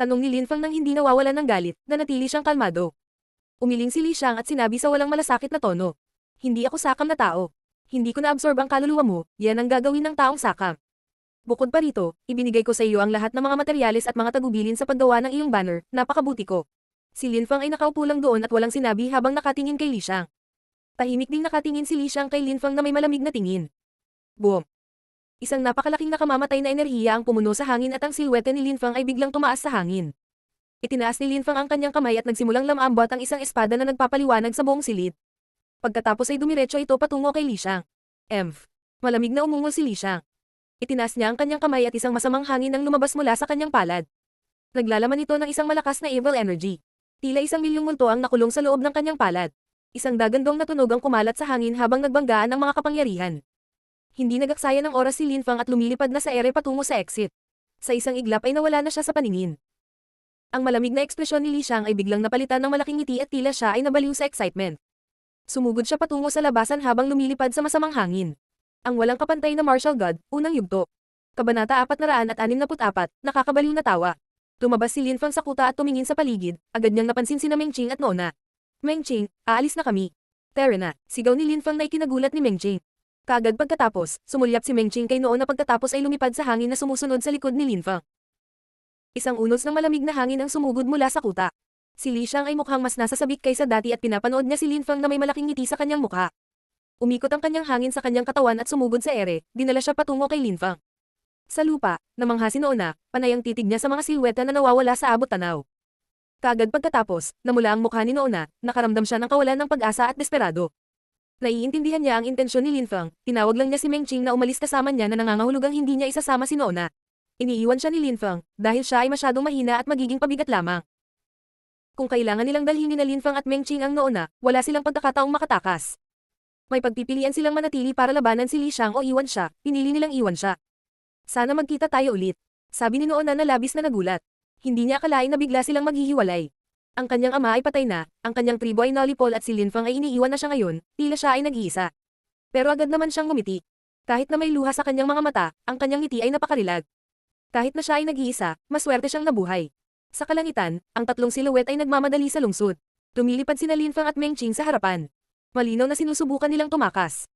Tanong ni Lin Feng nang hindi nawawalan ng galit, na natili siyang kalmado. Umiling si Li Xiang at sinabi sa walang malasakit na tono. Hindi ako sakam na tao. Hindi ko na-absorb ang kaluluwa mo, yan ang gagawin ng taong sakam. Bukod pa rito, ibinigay ko sa iyo ang lahat ng mga materyales at mga tagubilin sa paggawa ng iyong banner, napakabuti ko. Si Lin Feng ay nakaupo lang doon at walang sinabi habang nakatingin kay Li Xiang. Tahimik ding nakatingin si Li Xiang kay Lin Feng na may malamig na tingin. Boom! Isang napakalaking nakamamatay na enerhiya ang pumuno sa hangin at ang silwete ni Lin Feng ay biglang tumaas sa hangin. Itinaas ni Lin Feng ang kanyang kamay at nagsimulang lamambot ang isang espada na nagpapaliwanag sa buong silid. Pagkatapos ay dumiretso ito patungo kay Li Xiang. Malamig na umungol si Li Xiang. Itinaas niya ang kanyang kamay at isang masamang hangin ang lumabas mula sa kanyang palad. Naglalaman ito ng isang malakas na evil energy. Tila 1,000,000 multo ang nakulong sa loob ng kanyang palad. Isang dagandong na tunog ang kumalat sa hangin habang nagbanggaan ang mga kapangyarihan. Hindi nagaksaya ng oras si Lin Feng at lumilipad na sa ere patungo sa exit. Sa isang iglap ay nawala na siya sa paningin. Ang malamig na ekspresyon ni Li Xiang ay biglang napalitan ng malaking ngiti at tila siya ay nabaliw sa excitement. Sumugod siya patungo sa labasan habang lumilipad sa masamang hangin. Ang walang kapantay na martial god, unang yugto. Kabanata 464, nakakabaliw na tawa. Tumabas si Lin Feng sa kuta at tumingin sa paligid, agad niyang napansin sina Meng Qing at Nona. Meng Qing, aalis na kami. Tara na, sigaw ni Lin Feng na ikinagulat ni Meng Qing. Kaagad pagkatapos, sumulyap si Meng Qing kay Nona pagkatapos ay lumipad sa hangin na sumusunod sa likod ni Lin Feng. Isang unos ng malamig na hangin ang sumugod mula sa kuta. Si Li Xiang ay mukhang mas nasasabik kaysa dati at pinapanood niya si Lin Feng na may malaking ngiti sa kanyang mukha. Umikot ang kanyang hangin sa kanyang katawan at sumugod sa ere, dinala siya patungo kay Lin Feng. Sa lupa, namangha si Nona, panay ang titig niya sa mga silweta na nawawala sa abot tanaw. Kaagad pagkatapos, namula ang mukha ni Nona, nakaramdam siya ng kawalan ng pag-asa at desperado. Naiintindihan niya ang intensyon ni Lin Feng, tinawag lang niya si Meng Qing na umalis kasama niya na nangangahulugang hindi niya isasama si Nona. Iniiwan siya ni Lin Feng, dahil siya ay masyadong mahina at magiging pabigat lamang. Kung kailangan nilang dalhin ni Lin Feng at Meng Qing ang Nona, wala silang pagkakataong makatakas. May pagpipilian silang manatili para labanan si Li Xiang o iwan siya, pinili nilang iwan siya. Sana magkita tayo ulit. Sabi ni Nona na labis na nagulat. Hindi niya akalain na bigla silang maghihiwalay. Ang kanyang ama ay patay na, ang kanyang tribo ay nalipol at si Lin Feng ay iniiwan na siya ngayon, tila siya ay nag-iisa. Pero agad naman siyang ngumiti. Kahit na may luha sa kanyang mga mata, ang kanyang ngiti ay napakarilag. Kahit na siya ay nag-iisa, maswerte siyang nabuhay. Sa kalangitan, ang tatlong silhouette ay nagmamadali sa lungsod. Lumilipad sina Lin Feng at Meng Qing sa harapan. Malinaw na sinusubukan nilang tumakas.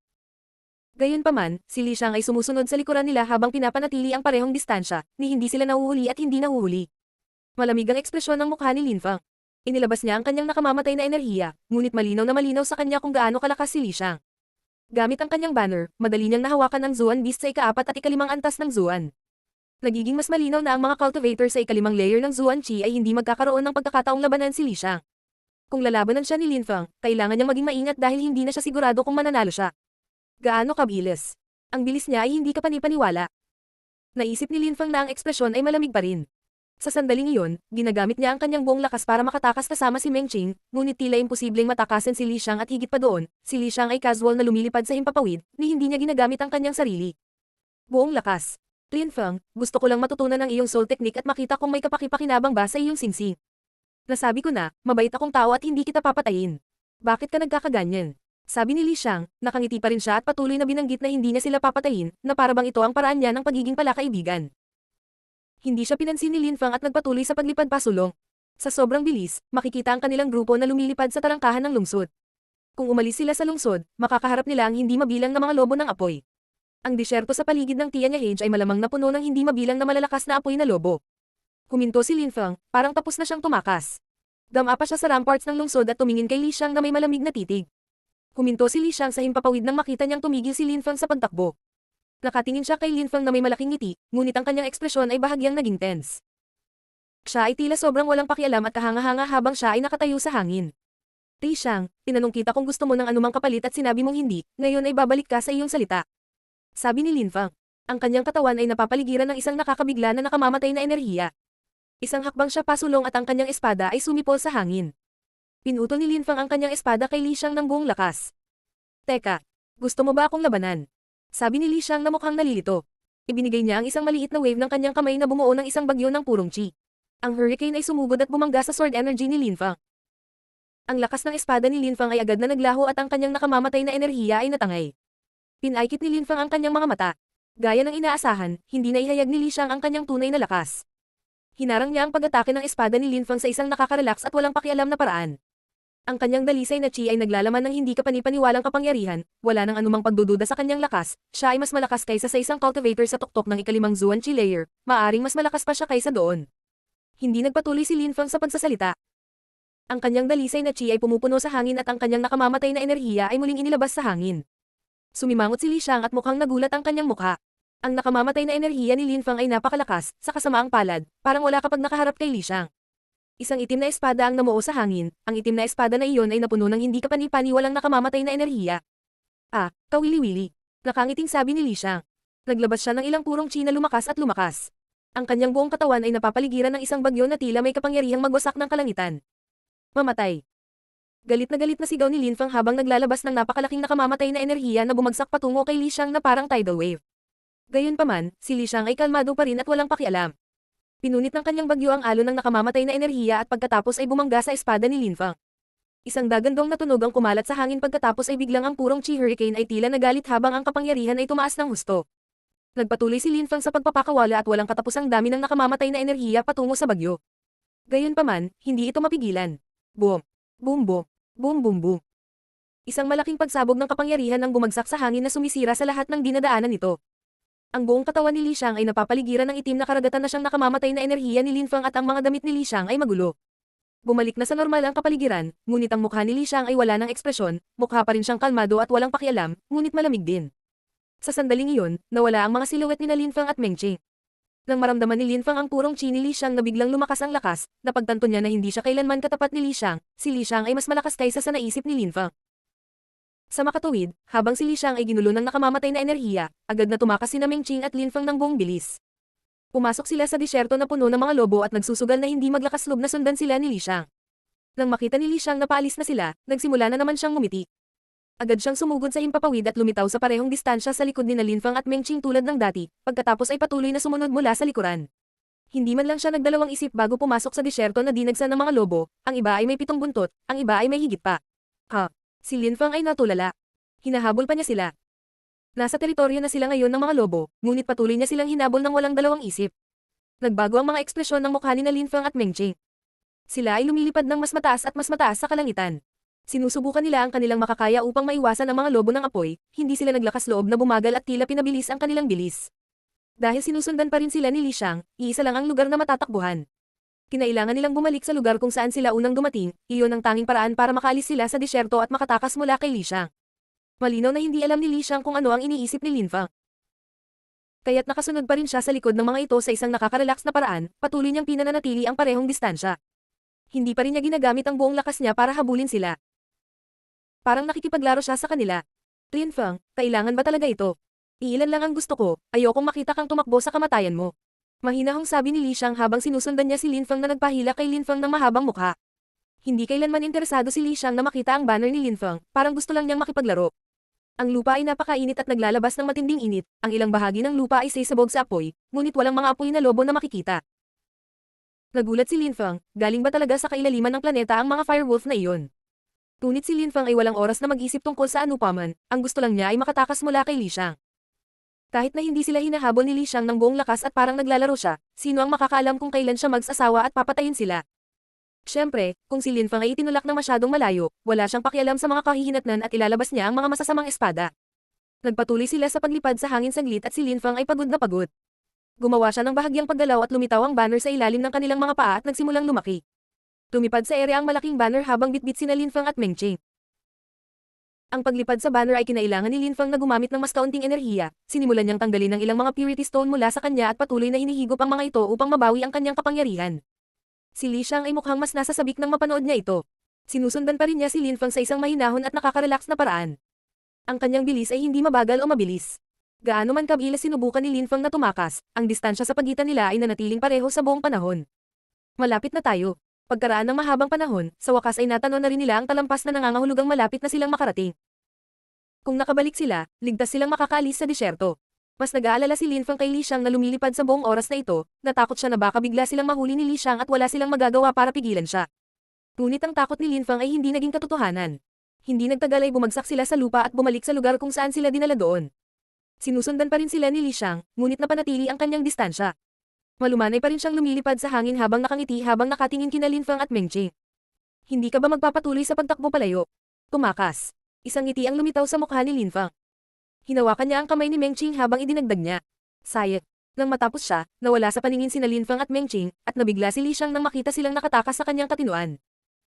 Gayunpaman, si Li Xiang ay sumusunod sa likuran nila habang pinapanatili ang parehong distansya, ni hindi sila nahuhuli at hindi nahuhuli. Malamig ang ekspresyon ng mukha ni Lin Feng. Inilabas niya ang kanyang nakamamatay na enerhiya, ngunit malinaw na malinaw sa kanya kung gaano kalakas si Li Xiang. Gamit ang kanyang banner, madali niyang nahawakan ang Zuan Beast sa ika-4 at ika-5 antas ng Zuan. Nagiging mas malinaw na ang mga cultivator sa ika-5 layer ng Zuan Qi ay hindi magkakaroon ng pagkakataong labanan si Li Xiang. Kung lalabanan siya ni Lin Feng, kailangan niyang maging maingat dahil hindi na siya sigurado kung mananalo siya. Gaano kabilis? Ang bilis niya ay hindi kapanipaniwala. Naisip ni Lin Feng na ang ekspresyon ay malamig pa rin. Sa sandaling iyon, ginagamit niya ang kanyang buong lakas para makatakas kasama si Meng Qing, ngunit tila imposibleng matakasan si Li Xiang at higit pa doon, si Li Xiang ay casual na lumilipad sa himpapawid, ni hindi niya ginagamit ang kanyang sarili. Buong lakas. Lin Feng, gusto ko lang matutunan ang iyong soul technique at makita kung may kapakipakinabang ba sa iyong singsing. Nasabi ko na, mabait akong tao at hindi kita papatayin. Bakit ka nagkakaganyan? Sabi ni Li Xiang, nakangiti pa rin siya at patuloy na binanggit na hindi niya sila papatayin, na parabang ito ang paraan niya ng pagiging palakaibigan. Hindi siya pinansin ni Lin Feng at nagpatuloy sa paglipad pasulong. Sa sobrang bilis, makikita ang kanilang grupo na lumilipad sa tarangkahan ng lungsod. Kung umalis sila sa lungsod, makakaharap nila ang hindi mabilang na mga lobo ng apoy. Ang disyerto sa paligid ng Tianyahage ay malamang napuno ng hindi mabilang na malalakas na apoy na lobo. Huminto si Lin Feng, parang tapos na siyang tumakas. Dama pa siya sa ramparts ng lungsod at tumingin kay Li Xiang na may malamig na titig. Huminto si Li Xiang sa himpapawid nang makita niyang tumigil si Lin Feng sa pagtakbo. Nakatingin siya kay Lin Feng na may malaking ngiti, ngunit ang kanyang ekspresyon ay bahagyang naging tense. Siya ay tila sobrang walang pakialam at kahanga-hanga habang siya ay nakatayo sa hangin. Li Xiang, tinanong kita kung gusto mo ng anumang kapalit at sinabi mong hindi, ngayon ay babalik ka sa iyong salita. Sabi ni Lin Feng. Ang kanyang katawan ay napapaligiran ng isang nakakabigla na nakamamatay na enerhiya. Isang hakbang siya pasulong at ang kanyang espada ay sumipol sa hangin. Pinutol ni Lin Feng ang kanyang espada kay Li Xiang ng buong lakas. Teka, gusto mo ba akong labanan? Sabi ni Li Xiang na mukhang nalilito. Ibinigay niya ang isang maliit na wave ng kanyang kamay na bumuo ng isang bagyo ng purong chi. Ang hurricane ay sumugod at bumangga sa sword energy ni Lin Feng. Ang lakas ng espada ni Lin Feng ay agad na naglaho at ang kanyang nakamamatay na enerhiya ay natangay. Pinaikit ni Lin Feng ang kanyang mga mata. Gaya ng inaasahan, hindi na ihayag ni Li Xiang ang kanyang tunay na lakas. Hinarang niya ang pag-atake ng espada ni Lin Feng sa isang nakaka-relax at walang pakialam na paraan. Ang kanyang dalisay na chi ay naglalaman ng hindi kapani-paniwalang kapangyarihan, wala nang anumang pagdududa sa kanyang lakas, siya ay mas malakas kaysa sa isang cultivator sa tuktok ng ikalimang Zuan Chi layer, maaring mas malakas pa siya kaysa doon. Hindi nagpatuloy si Lin Feng sa pagsasalita. Ang kanyang dalisay na chi ay pumupuno sa hangin at ang kanyang nakamamatay na enerhiya ay muling inilabas sa hangin. Sumimangot si Li Xiang at mukhang nagulat ang kanyang mukha. Ang nakamamatay na enerhiya ni Lin Feng ay napakalakas, sa kasamaang palad, parang wala kapag nakaharap kay Li Xiang. Isang itim na espada ang namuo sa hangin, ang itim na espada na iyon ay napuno ng hindi kapani-paniwalang nakamamatay na enerhiya. Ah, kawili-wili. Nakangiting sabi ni Li Xiang. Naglabas siya ng ilang purong chi na lumakas at lumakas. Ang kanyang buong katawan ay napapaligiran ng isang bagyo na tila may kapangyarihang magwasak ng kalangitan. Mamatay. Galit na sigaw ni Lin Feng habang naglalabas ng napakalaking nakamamatay na enerhiya na bumagsak patungo kay Li Xiang na parang tidal wave. Gayunpaman, si Li Xiang ay kalmado pa rin at walang pakialam. Pinunit ng kanyang bagyo ang alon ng nakamamatay na enerhiya at pagkatapos ay bumangga sa espada ni Lin Feng. Isang dagandong na tunog ang kumalat sa hangin pagkatapos ay biglang ang purong chi hurricane ay tila nagalit habang ang kapangyarihan ay tumaas ng husto. Nagpatuloy si Lin Feng sa pagpapakawala at walang katapusang dami ng nakamamatay na enerhiya patungo sa bagyo. Gayunpaman, hindi ito mapigilan. Boom! Boom boom! Boom boom boom! Isang malaking pagsabog ng kapangyarihan ang bumagsak sa hangin na sumisira sa lahat ng dinadaanan nito. Ang buong katawan ni Li Xiang ay napapaligiran ng itim na karagatan na siyang nakamamatay na enerhiya ni Lin Feng at ang mga damit ni Li Xiang ay magulo. Bumalik na sa normal ang kapaligiran, ngunit ang mukha ni Li Xiang ay wala ng ekspresyon, mukha pa rin siyang kalmado at walang pakialam, ngunit malamig din. Sa sandaling iyon, nawala ang mga silhouette ni Lin Feng at Meng Qing. Nang maramdaman ni Lin Feng ang purong chi ni Li Xiang na biglang lumakas ang lakas, napagtanto niya na hindi siya kailanman katapat ni Li Xiang, si Li Xiang ay mas malakas kaysa sa naisip ni Lin Feng. Sa makatuwid, habang si Li Xiang ay ginulo ng nakamamatay na enerhiya, agad na tumakas sina Meng Qing at Lin Feng ng buong bilis. Pumasok sila sa disyerto na puno ng mga lobo at nagsusugal na hindi maglakas loob na sundan sila ni Li Xiang. Nang makita ni Li Xiang na paalis na sila, nagsimula na naman siyang ngumiti. Agad siyang sumugod sa himpapawid at lumitaw sa parehong distansya sa likod ni Lin Feng at Meng Qing tulad ng dati, pagkatapos ay patuloy na sumunod mula sa likuran. Hindi man lang siya nagdalawang isip bago pumasok sa disyerto na dinagsan ng mga lobo, ang iba ay may 7 buntot, ang iba ay may higit pa. Si Lin Feng ay natulala. Hinahabol pa niya sila. Nasa teritoryo na sila ngayon ng mga lobo, ngunit patuloy niya silang hinabol ng walang dalawang isip. Nagbago ang mga ekspresyon ng mukha ni Lin Feng at Meng Qing. Sila ay lumilipad ng mas mataas at mas mataas sa kalangitan. Sinusubukan nila ang kanilang makakaya upang maiwasan ang mga lobo ng apoy, hindi sila naglakas loob na bumagal at tila pinabilis ang kanilang bilis. Dahil sinusundan pa rin sila ni Li Xiang, iisa lang ang lugar na matatakbuhan. Kinailangan nilang bumalik sa lugar kung saan sila unang dumating, iyon ang tanging paraan para makaalis sila sa disyerto at makatakas mula kay Li Xiang. Malinaw na hindi alam ni Li Xiang kung ano ang iniisip ni Lin Feng. Kaya't nakasunod pa rin siya sa likod ng mga ito sa isang nakaka-relax na paraan, patuloy niyang pinananatili ang parehong distansya. Hindi pa rin niya ginagamit ang buong lakas niya para habulin sila. Parang nakikipaglaro siya sa kanila. Lin Feng, kailangan ba talaga ito? Iilan lang ang gusto ko, ayokong makita kang tumakbo sa kamatayan mo. Mahinahong sabi ni Li Xiang habang sinusundan niya si Lin Feng na nagpahila kay Lin Feng ng mahabang mukha. Hindi kailanman interesado si Li Xiang na makita ang banner ni Lin Feng, parang gusto lang niyang makipaglaro. Ang lupa ay napakainit at naglalabas ng matinding init, ang ilang bahagi ng lupa ay sisabog sa apoy, ngunit walang mga apoy na lobo na makikita. Nagulat si Lin Feng, galing ba talaga sa kailaliman ng planeta ang mga firewolf na iyon? Ngunit si Lin Feng ay walang oras na mag-isip tungkol sa anupaman, ang gusto lang niya ay makatakas mula kay Li Xiang. Kahit na hindi sila hinahabol ni Li Xiang ng buong lakas at parang naglalaro siya, sino ang makakaalam kung kailan siya mag-asawa at papatayin sila? Siyempre, kung si Lin Feng ay itinulak na masyadong malayo, wala siyang pakialam sa mga kahihinatnan at ilalabas niya ang mga masasamang espada. Nagpatuloy sila sa paglipad sa hangin saglit at si Lin Feng ay pagod na pagod. Gumawa siya ng bahagyang paggalaw at lumitaw ang banner sa ilalim ng kanilang mga paa at nagsimulang lumaki. Lumipad sa ere ang malaking banner habang bitbit sina Lin Feng at Meng Qing. Ang paglipad sa banner ay kinailangan ni Linfang na gumamit ng mas kaunting enerhiya, sinimulan niyang tanggalin ang ilang mga purity stone mula sa kanya at patuloy na hinihigop ang mga ito upang mabawi ang kanyang kapangyarihan. Si Li Xiang ay mukhang mas nasasabik nang mapanood niya ito. Sinusundan pa rin niya si Linfang sa isang mahinahon at nakaka-relax na paraan. Ang kanyang bilis ay hindi mabagal o mabilis. Gaano man kabila sinubukan ni Linfang na tumakas, ang distansya sa pagitan nila ay nanatiling pareho sa buong panahon. Malapit na tayo. Pagkaraan ng mahabang panahon, sa wakas ay natanaw na rin nila ang talampas na nangangahulugang malapit na silang makarating. Kung nakabalik sila, ligtas silang makakaalis sa disyerto. Mas nag-aalala si Linfang kay Li Xiang na lumilipad sa buong oras na ito, natakot siya na baka bigla silang mahuli ni Li Xiang at wala silang magagawa para pigilan siya. Ngunit ang takot ni Linfang ay hindi naging katotohanan. Hindi nagtagal ay bumagsak sila sa lupa at bumalik sa lugar kung saan sila dinala doon. Sinusundan pa rin sila ni Li Xiang, ngunit napanatili ang kanyang distansya. Malumanay pa rin siyang lumilipad sa hangin habang nakangiti habang nakatingin kina Linfang at Meng Qing. Hindi ka ba magpapatuloy sa pagtakbo palayo? Tumakas. Isang ngiti ang lumitaw sa mukha ni Linfang. Hinawakan niya ang kamay ni Meng Qing habang idinagdag niya. Sayet. Nang matapos siya, nawala sa paningin sina Linfang at Meng Qing, at nabigla si Li Xiang nang makita silang nakatakas sa kanyang katinuan.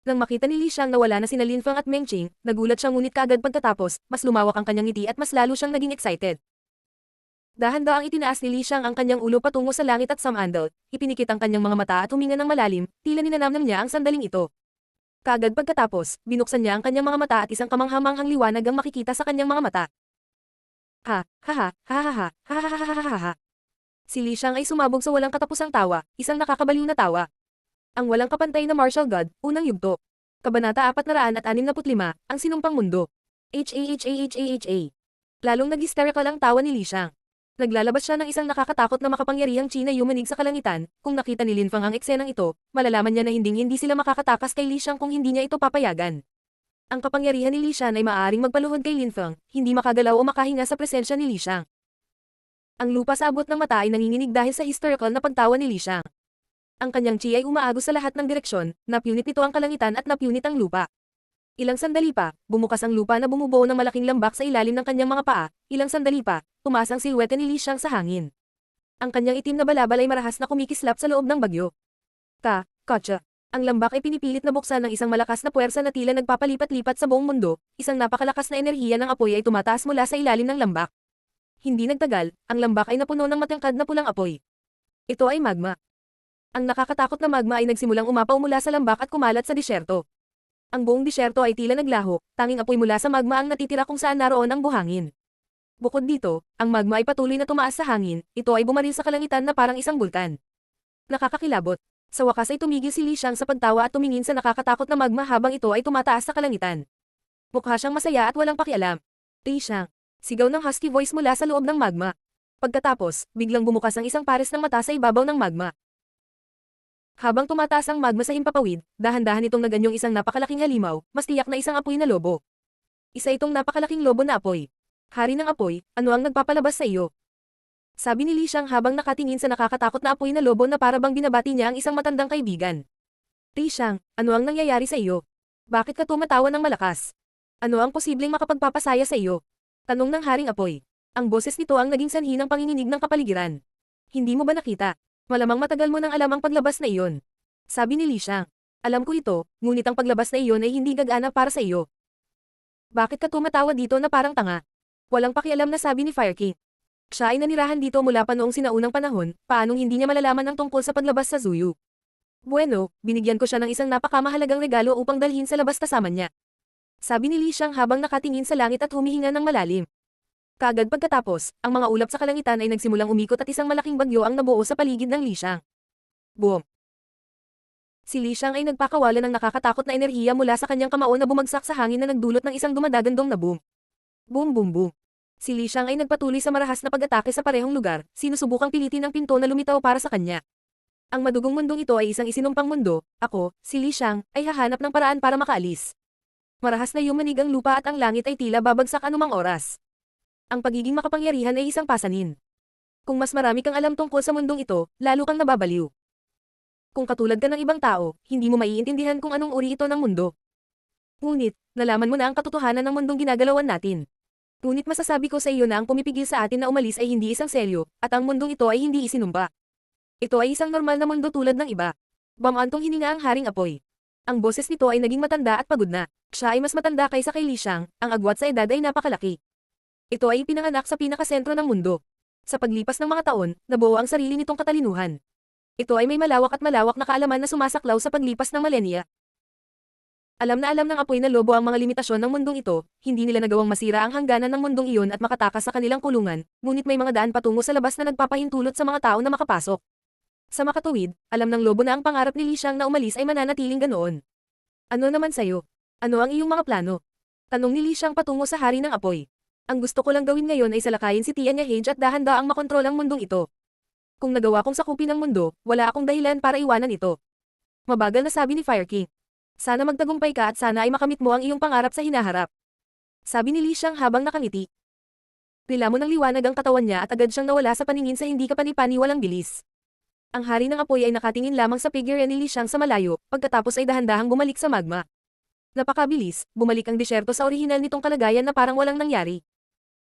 Nang makita ni Li Xiang na wala na sina Linfang at Meng Qing, nagulat siya ngunit kaagad pagkatapos, mas lumawak ang kanyang ngiti at mas lalo siyang naging excited. Dahan-daang itinaas ni Li Xiang ang kanyang ulo patungo sa langit at samandal, ipinikit ang kanyang mga mata at huminga ng malalim, tila ninanamnam niya ang sandaling ito. Kaagad pagkatapos, binuksan niya ang kanyang mga mata at isang kamanghamanghang liwanag ang makikita sa kanyang mga mata. Ha, ha ha, ha ha ha, ha ha ha ha ha ha. Si Li Xiang ay sumabog sa walang katapusang tawa, isang nakakabaliw na tawa. Ang walang kapantay na martial god, unang yugto. Kabanata 465, ang sinumpang mundo. Ha. Lalong nag-hysterical ang tawa ni Li Xiang. Naglalabas siya ng isang nakakatakot na makapangyarihang China yumanig sa kalangitan. Kung nakita ni Linfang ang eksenang ito, malalaman niya na hindi sila makakatakas kay Li Xiang kung hindi niya ito papayagan. Ang kapangyarihan ni Li Xiang ay maaaring magpaluhod kay Linfang, hindi makagalaw o makahinga sa presensya ni Li Xiang. Ang lupa sa abot ng mata ay nanginginig dahil sa hysterical na pagtawa ni Li Xiang. Ang kanyang chi ay umaagos sa lahat ng direksyon, napunit nito ang kalangitan at napunit ang lupa. Ilang sandali pa, bumukas ang lupa na bumubuo ng malaking lambak sa ilalim ng kanyang mga paa. Ilang sandali pa, tumaas ang silwete ni Li Xiang sa hangin. Ang kanyang itim na balabal ay marahas na kumikislap sa loob ng bagyo. Kotsa. Ang lambak ay pinipilit na buksan ng isang malakas na puwersa na tila nagpapalipat-lipat sa buong mundo. Isang napakalakas na enerhiya ng apoy ay tumataas mula sa ilalim ng lambak. Hindi nagtagal, ang lambak ay napuno ng matangkad na pulang apoy. Ito ay magma. Ang nakakatakot na magma ay nagsimulang umapaw mula sa lambak at kumalat sa disyerto. Ang buong disyerto ay tila naglaho, tanging apoy mula sa magma ang natitira kung saan naroon ang buhangin. Bukod dito, ang magma ay patuloy na tumaas sa hangin, ito ay bumaril sa kalangitan na parang isang bulkan. Nakakakilabot. Sa wakas ay tumigil si Li Xiang sa pagtawa at tumingin sa nakakatakot na magma habang ito ay tumataas sa kalangitan. Mukha siyang masaya at walang pakialam. Li Xiang. Sigaw ng husky voice mula sa loob ng magma. Pagkatapos, biglang bumukas ang isang pares ng mata sa ibabaw ng magma. Habang tumataas ang magma sa himpapawid, dahan-dahan itong naganyong isang napakalaking halimaw, mas tiyak na isang apoy na lobo. Isa itong napakalaking lobo na apoy. Hari ng apoy, ano ang nagpapalabas sa iyo? Sabi ni Li Xiang habang nakatingin sa nakakatakot na apoy na lobo na para bang binabati niya ang isang matandang kaibigan. Li Xiang, ano ang nangyayari sa iyo? Bakit ka tumatawa ng malakas? Ano ang posibleng makapagpapasaya sa iyo? Tanong ng haring apoy. Ang boses nito ang naging sanhi ng panginginig ng kapaligiran. Hindi mo ba nakita? Malamang matagal mo nang alam ang paglabas na iyon. Sabi ni Li Xiang. Alam ko ito, ngunit ang paglabas na iyon ay hindi gagana para sa iyo. Bakit ka tumatawa dito na parang tanga? Walang pakialam na sabi ni Fire King. Siya ay nanirahan dito mula pa noong sinaunang panahon, paanong hindi niya malalaman ang tungkol sa paglabas sa Zuyu. Bueno, binigyan ko siya ng isang napakamahalagang regalo upang dalhin sa labas kasama niya. Sabi ni Li Xiang habang nakatingin sa langit at humihinga ng malalim. Kaagad pagkatapos, ang mga ulap sa kalangitan ay nagsimulang umikot at isang malaking bagyo ang nabuo sa paligid ng Li Xiang. Boom! Si Li Xiang ay nagpakawala ng nakakatakot na enerhiya mula sa kanyang kamao na bumagsak sa hangin na nagdulot ng isang dumadagandong na boom. Boom boom boom. Si Li Xiang ay nagpatuloy sa marahas na pag-atake sa parehong lugar, sinusubukang pilitin ang pinto na lumitaw para sa kanya. Ang madugong mundong ito ay isang isinumpang mundo, ako, si Li Xiang, ay hahanap ng paraan para makaalis. Marahas na yumanig ang lupa at ang langit ay tila babagsak anumang oras. Ang pagiging makapangyarihan ay isang pasanin. Kung mas marami kang alam tungkol sa mundong ito, lalo kang nababaliw. Kung katulad ka ng ibang tao, hindi mo maiintindihan kung anong uri ito ng mundo. Ngunit, nalaman mo na ang katotohanan ng mundong ginagalawan natin. Ngunit masasabi ko sa iyo na ang pumipigil sa atin na umalis ay hindi isang selyo, at ang mundong ito ay hindi isinumpa. Ito ay isang normal na mundo tulad ng iba. Bamantong hininga ang haring apoy. Ang boses nito ay naging matanda at pagod na. Siya ay mas matanda kaysa kay Li Xiang, ang agwat sa edad ay napakalaki. Ito ay ipinanganak sa pinakasentro ng mundo. Sa paglipas ng mga taon, nabuo ang sarili nitong katalinuhan. Ito ay may malawak na kaalaman na sumasaklaw sa paglipas ng milenya. Alam na alam ng apoy na lobo ang mga limitasyon ng mundong ito, hindi nila nagawang masira ang hangganan ng mundong iyon at makatakas sa kanilang kulungan, ngunit may mga daan patungo sa labas na nagpapahintulot sa mga tao na makapasok. Sa makatuwid, alam ng lobo na ang pangarap ni Li Xiang na umalis ay mananatiling ganoon. Ano naman sa'yo? Ano ang iyong mga plano? Tanong ni Li Xiang patungo sa hari ng apoy. Ang gusto ko lang gawin ngayon ay salakayin si Tianya Hage at dahan-daang makontrol ang mundong ito. Kung nagawa kong sakupin ang mundo, wala akong dahilan para iwanan ito. Mabagal na sabi ni Fire King. Sana magtagumpay ka at sana ay makamit mo ang iyong pangarap sa hinaharap. Sabi ni Li Xiang habang nakangiti. Nilamon ng liwanag ang katawan niya at agad siyang nawala sa paningin sa hindi kapani-pani walang bilis. Ang hari ng apoy ay nakatingin lamang sa figure ni Li Xiang sa malayo, pagkatapos ay dahan-dahang bumalik sa magma. Napakabilis, bumalik ang disyerto sa orihinal nitong kalagayan na parang walang nangyari.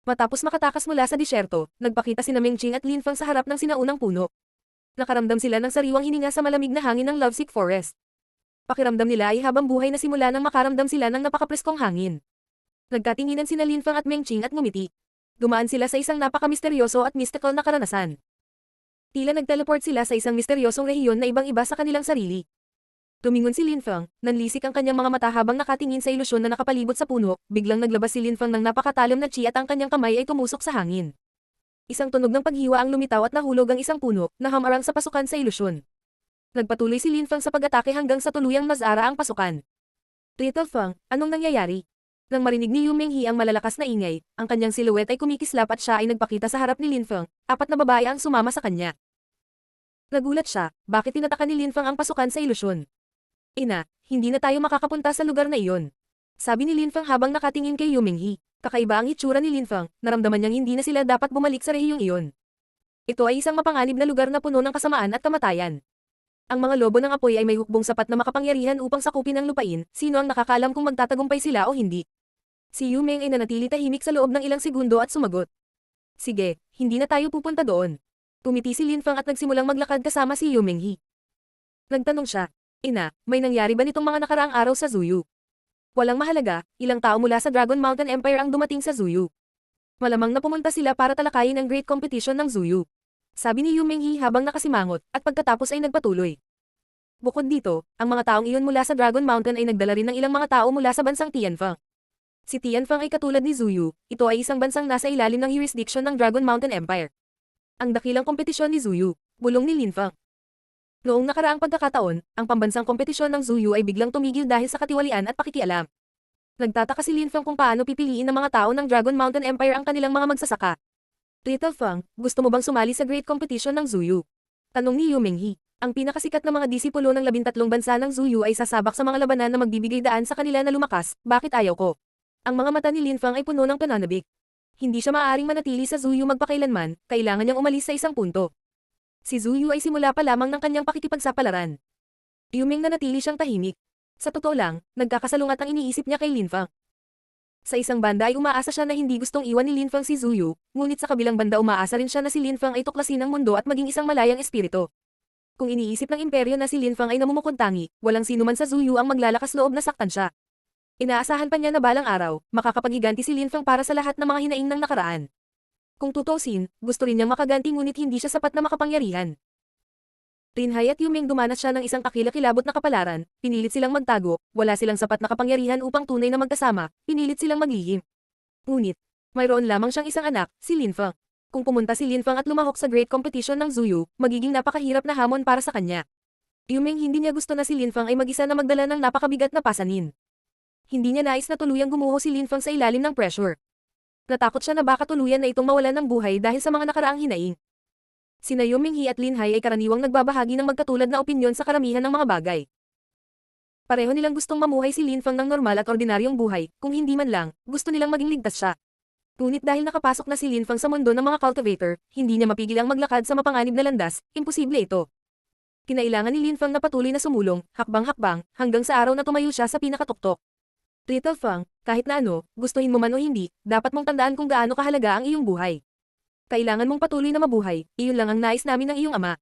Matapos makatakas mula sa disyerto, nagpakita sina Meng Qing at Lin Feng sa harap ng sinaunang puno. Nakaramdam sila ng sariwang hininga sa malamig na hangin ng Lovesick Forest. Pakiramdam nila ay habang buhay na simula nang makaramdam sila ng napakapreskong hangin. Nagkatinginan sina Lin Feng at Meng Qing at ngumiti. Dumaan sila sa isang napakamisteryoso at mystical na karanasan. Tila nagteleport sila sa isang misteryosong rehiyon na ibang-iba sa kanilang sarili. Tumingon si Lin Feng, nanlisik ang kanyang mga mata habang nakatingin sa ilusyon na nakapalibot sa puno, biglang naglabas si Lin Feng ng napakatalim na chi at ang kanyang kamay ay tumusok sa hangin. Isang tunog ng paghiwa ang lumitaw at nahulog ang isang puno, na hamarang sa pasukan sa ilusyon. Nagpatuloy si Lin Feng sa pag-atake hanggang sa tuluyang mazara ang pasukan. Little Feng, anong nangyayari? Nang marinig ni Yu Menghi ang malalakas na ingay, ang kanyang siluwet ay kumikislap at siya ay nagpakita sa harap ni Lin Feng, 4 na babae ang sumama sa kanya. Nagulat siya, bakit tinatakan ni Lin Feng ang pasukan sa ilusyon? Ina, hindi na tayo makakapunta sa lugar na iyon. Sabi ni Lin Feng habang nakatingin kay Yu Menghi. Kakaiba ang itsura ni Lin Feng, naramdaman niyang hindi na sila dapat bumalik sa rehiyong iyon. Ito ay isang mapanganib na lugar na puno ng kasamaan at kamatayan. Ang mga lobo ng apoy ay may hukbong sapat na makapangyarihan upang sakupin ang lupain, sino ang nakakaalam kung magtatagumpay sila o hindi. Si Yu Meng ay nanatili tahimik sa loob ng ilang segundo at sumagot. Sige, hindi na tayo pupunta doon. Tumiti si Lin Feng at nagsimulang maglakad kasama si Yu Menghi. Nagtanong siya, Ina, may nangyari ba nitong mga nakaraang araw sa Zuyu? Walang mahalaga, ilang tao mula sa Dragon Mountain Empire ang dumating sa Zuyu. Malamang na pumunta sila para talakayin ang Great Competition ng Zuyu. Sabi ni Yu Menghi habang nakasimangot, at pagkatapos ay nagpatuloy. Bukod dito, ang mga taong iyon mula sa Dragon Mountain ay nagdala rin ng ilang mga tao mula sa bansang Tianfeng. Si Tianfeng ay katulad ni Zuyu, ito ay isang bansang nasa ilalim ng jurisdiction ng Dragon Mountain Empire. Ang dakilang kompetisyon ni Zuyu, bulong ni Lin Feng. Noong nakaraang pagkakataon, ang pambansang kompetisyon ng Zuyu ay biglang tumigil dahil sa katiwalian at pakikialam. Nagtataka si Lin Feng kung paano pipiliin ng mga tao ng Dragon Mountain Empire ang kanilang mga magsasaka. Little Feng, gusto mo bang sumali sa Great Competition ng Zuyu? Tanong ni Yu Menghi. Ang pinakasikat na mga disipulo ng 13 bansa ng Zuyu ay sasabak sa mga labanan na magbibigay daan sa kanila na lumakas, bakit ayaw ko? Ang mga mata ni Lin Feng ay puno ng pananabik. Hindi siya maaaring manatili sa Zuyu magpakailanman, kailangan niyang umalis sa isang punto. Si Zuyu ay simula pa lamang ng kanyang pakikipagsapalaran. Yu Meng nanatili siyang tahimik. Sa totoo lang, nagkakasalungat ang iniisip niya kay Lin Feng. Sa isang banda ay umaasa siya na hindi gustong iwan ni Lin Feng si Zuyu, ngunit sa kabilang banda umaasa rin siya na si Lin Feng ay tuklasin ng mundo at maging isang malayang espiritu. Kung iniisip ng imperyo na si Lin Feng ay namumukuntangi, walang sino man sa Zuyu ang maglalakas loob na saktan siya. Inaasahan pa niya na balang araw, makakapaghiganti si Lin Feng para sa lahat ng mga hinaing ng nakaraan. Kung tutusin, gusto rin niyang makaganti ngunit hindi siya sapat na makapangyarihan. Rinhai at Yu Meng dumanas siya ng isang kakilakilabot na kapalaran, pinilit silang magtago, wala silang sapat na kapangyarihan upang tunay na magkasama, pinilit silang maglihim. Ngunit, mayroon lamang siyang isang anak, si Lin Feng. Kung pumunta si Lin Feng at lumahok sa Great Competition ng Zuyu, magiging napakahirap na hamon para sa kanya. Yu Meng hindi niya gusto na si Lin Feng ay mag-isa na magdala ng napakabigat na pasanin. Hindi niya nais na tuluyang gumuho si Lin Feng sa ilalim ng pressure. Natakot siya na baka tuluyan na itong mawalan ng buhay dahil sa mga nakaraang hinaing. Sina Yu Menghi at Lin Hai ay karaniwang nagbabahagi ng magkatulad na opinyon sa karamihan ng mga bagay. Pareho nilang gustong mamuhay si Lin Feng ng normal at ordinaryong buhay, kung hindi man lang, gusto nilang maging ligtas siya. Ngunit dahil nakapasok na si Lin Feng sa mundo ng mga cultivator, hindi niya mapigil ang maglakad sa mapanganib na landas, imposible ito. Kinailangan ni Lin Feng na patuloy na sumulong, hakbang-hakbang, hanggang sa araw na tumayo siya sa pinakatuktok. Little Feng, kahit na ano, gustuhin mo man o hindi, dapat mong tandaan kung gaano kahalaga ang iyong buhay. Kailangan mong patuloy na mabuhay, iyon lang ang nais namin ng iyong ama.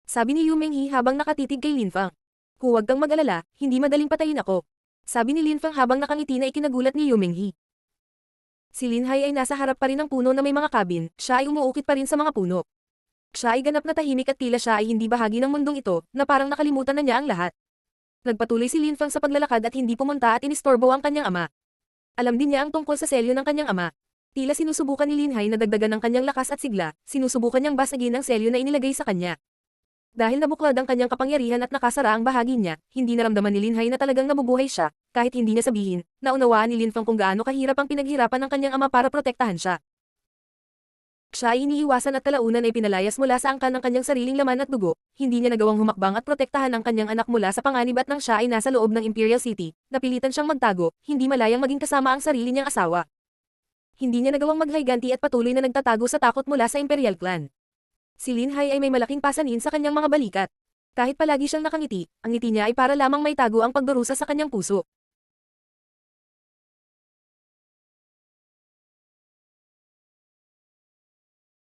Sabi ni Yu Menghi habang nakatitig kay Lin Feng. Huwag kang mag-alala, hindi madaling patayin ako. Sabi ni Lin Feng habang nakangiti na ikinagulat ni Yu Minghi. Si Lin Hai ay nasa harap pa rin ng puno na may mga kabin, siya ay umuukit pa rin sa mga puno. Siya ay ganap na tahimik at tila siya ay hindi bahagi ng mundong ito, na parang nakalimutan na niya ang lahat. Nagpatuloy si Lin Feng sa paglalakad at hindi pumunta at inistorbo ang kanyang ama. Alam din niya ang tungkol sa selyo ng kanyang ama. Tila sinusubukan ni Lin Hai na dagdagan ng kanyang lakas at sigla, sinusubukan niyang basagin ang selyo na inilagay sa kanya. Dahil nabuklod ang kanyang kapangyarihan at nakasara ang bahagi niya, hindi naramdaman ni Lin Hai na talagang nabubuhay siya, kahit hindi niya sabihin, naunawaan ni Lin Feng kung gaano kahirap ang pinaghirapan ng kanyang ama para protektahan siya. Siya ay iniiwasan at kalaunan ay pinalayas mula sa angkan ng kanyang sariling laman at dugo, hindi niya nagawang humakbang at protektahan ang kanyang anak mula sa panganib at nang siya ay nasa loob ng Imperial City, napilitan siyang magtago, hindi malayang maging kasama ang sarili niyang asawa. Hindi niya nagawang maghiganti at patuloy na nagtatago sa takot mula sa Imperial Clan. Si Lin Hai ay may malaking pasanin sa kanyang mga balikat. Kahit palagi siyang nakangiti, ang ngiti niya ay para lamang may tago ang pagdurusa sa kanyang puso.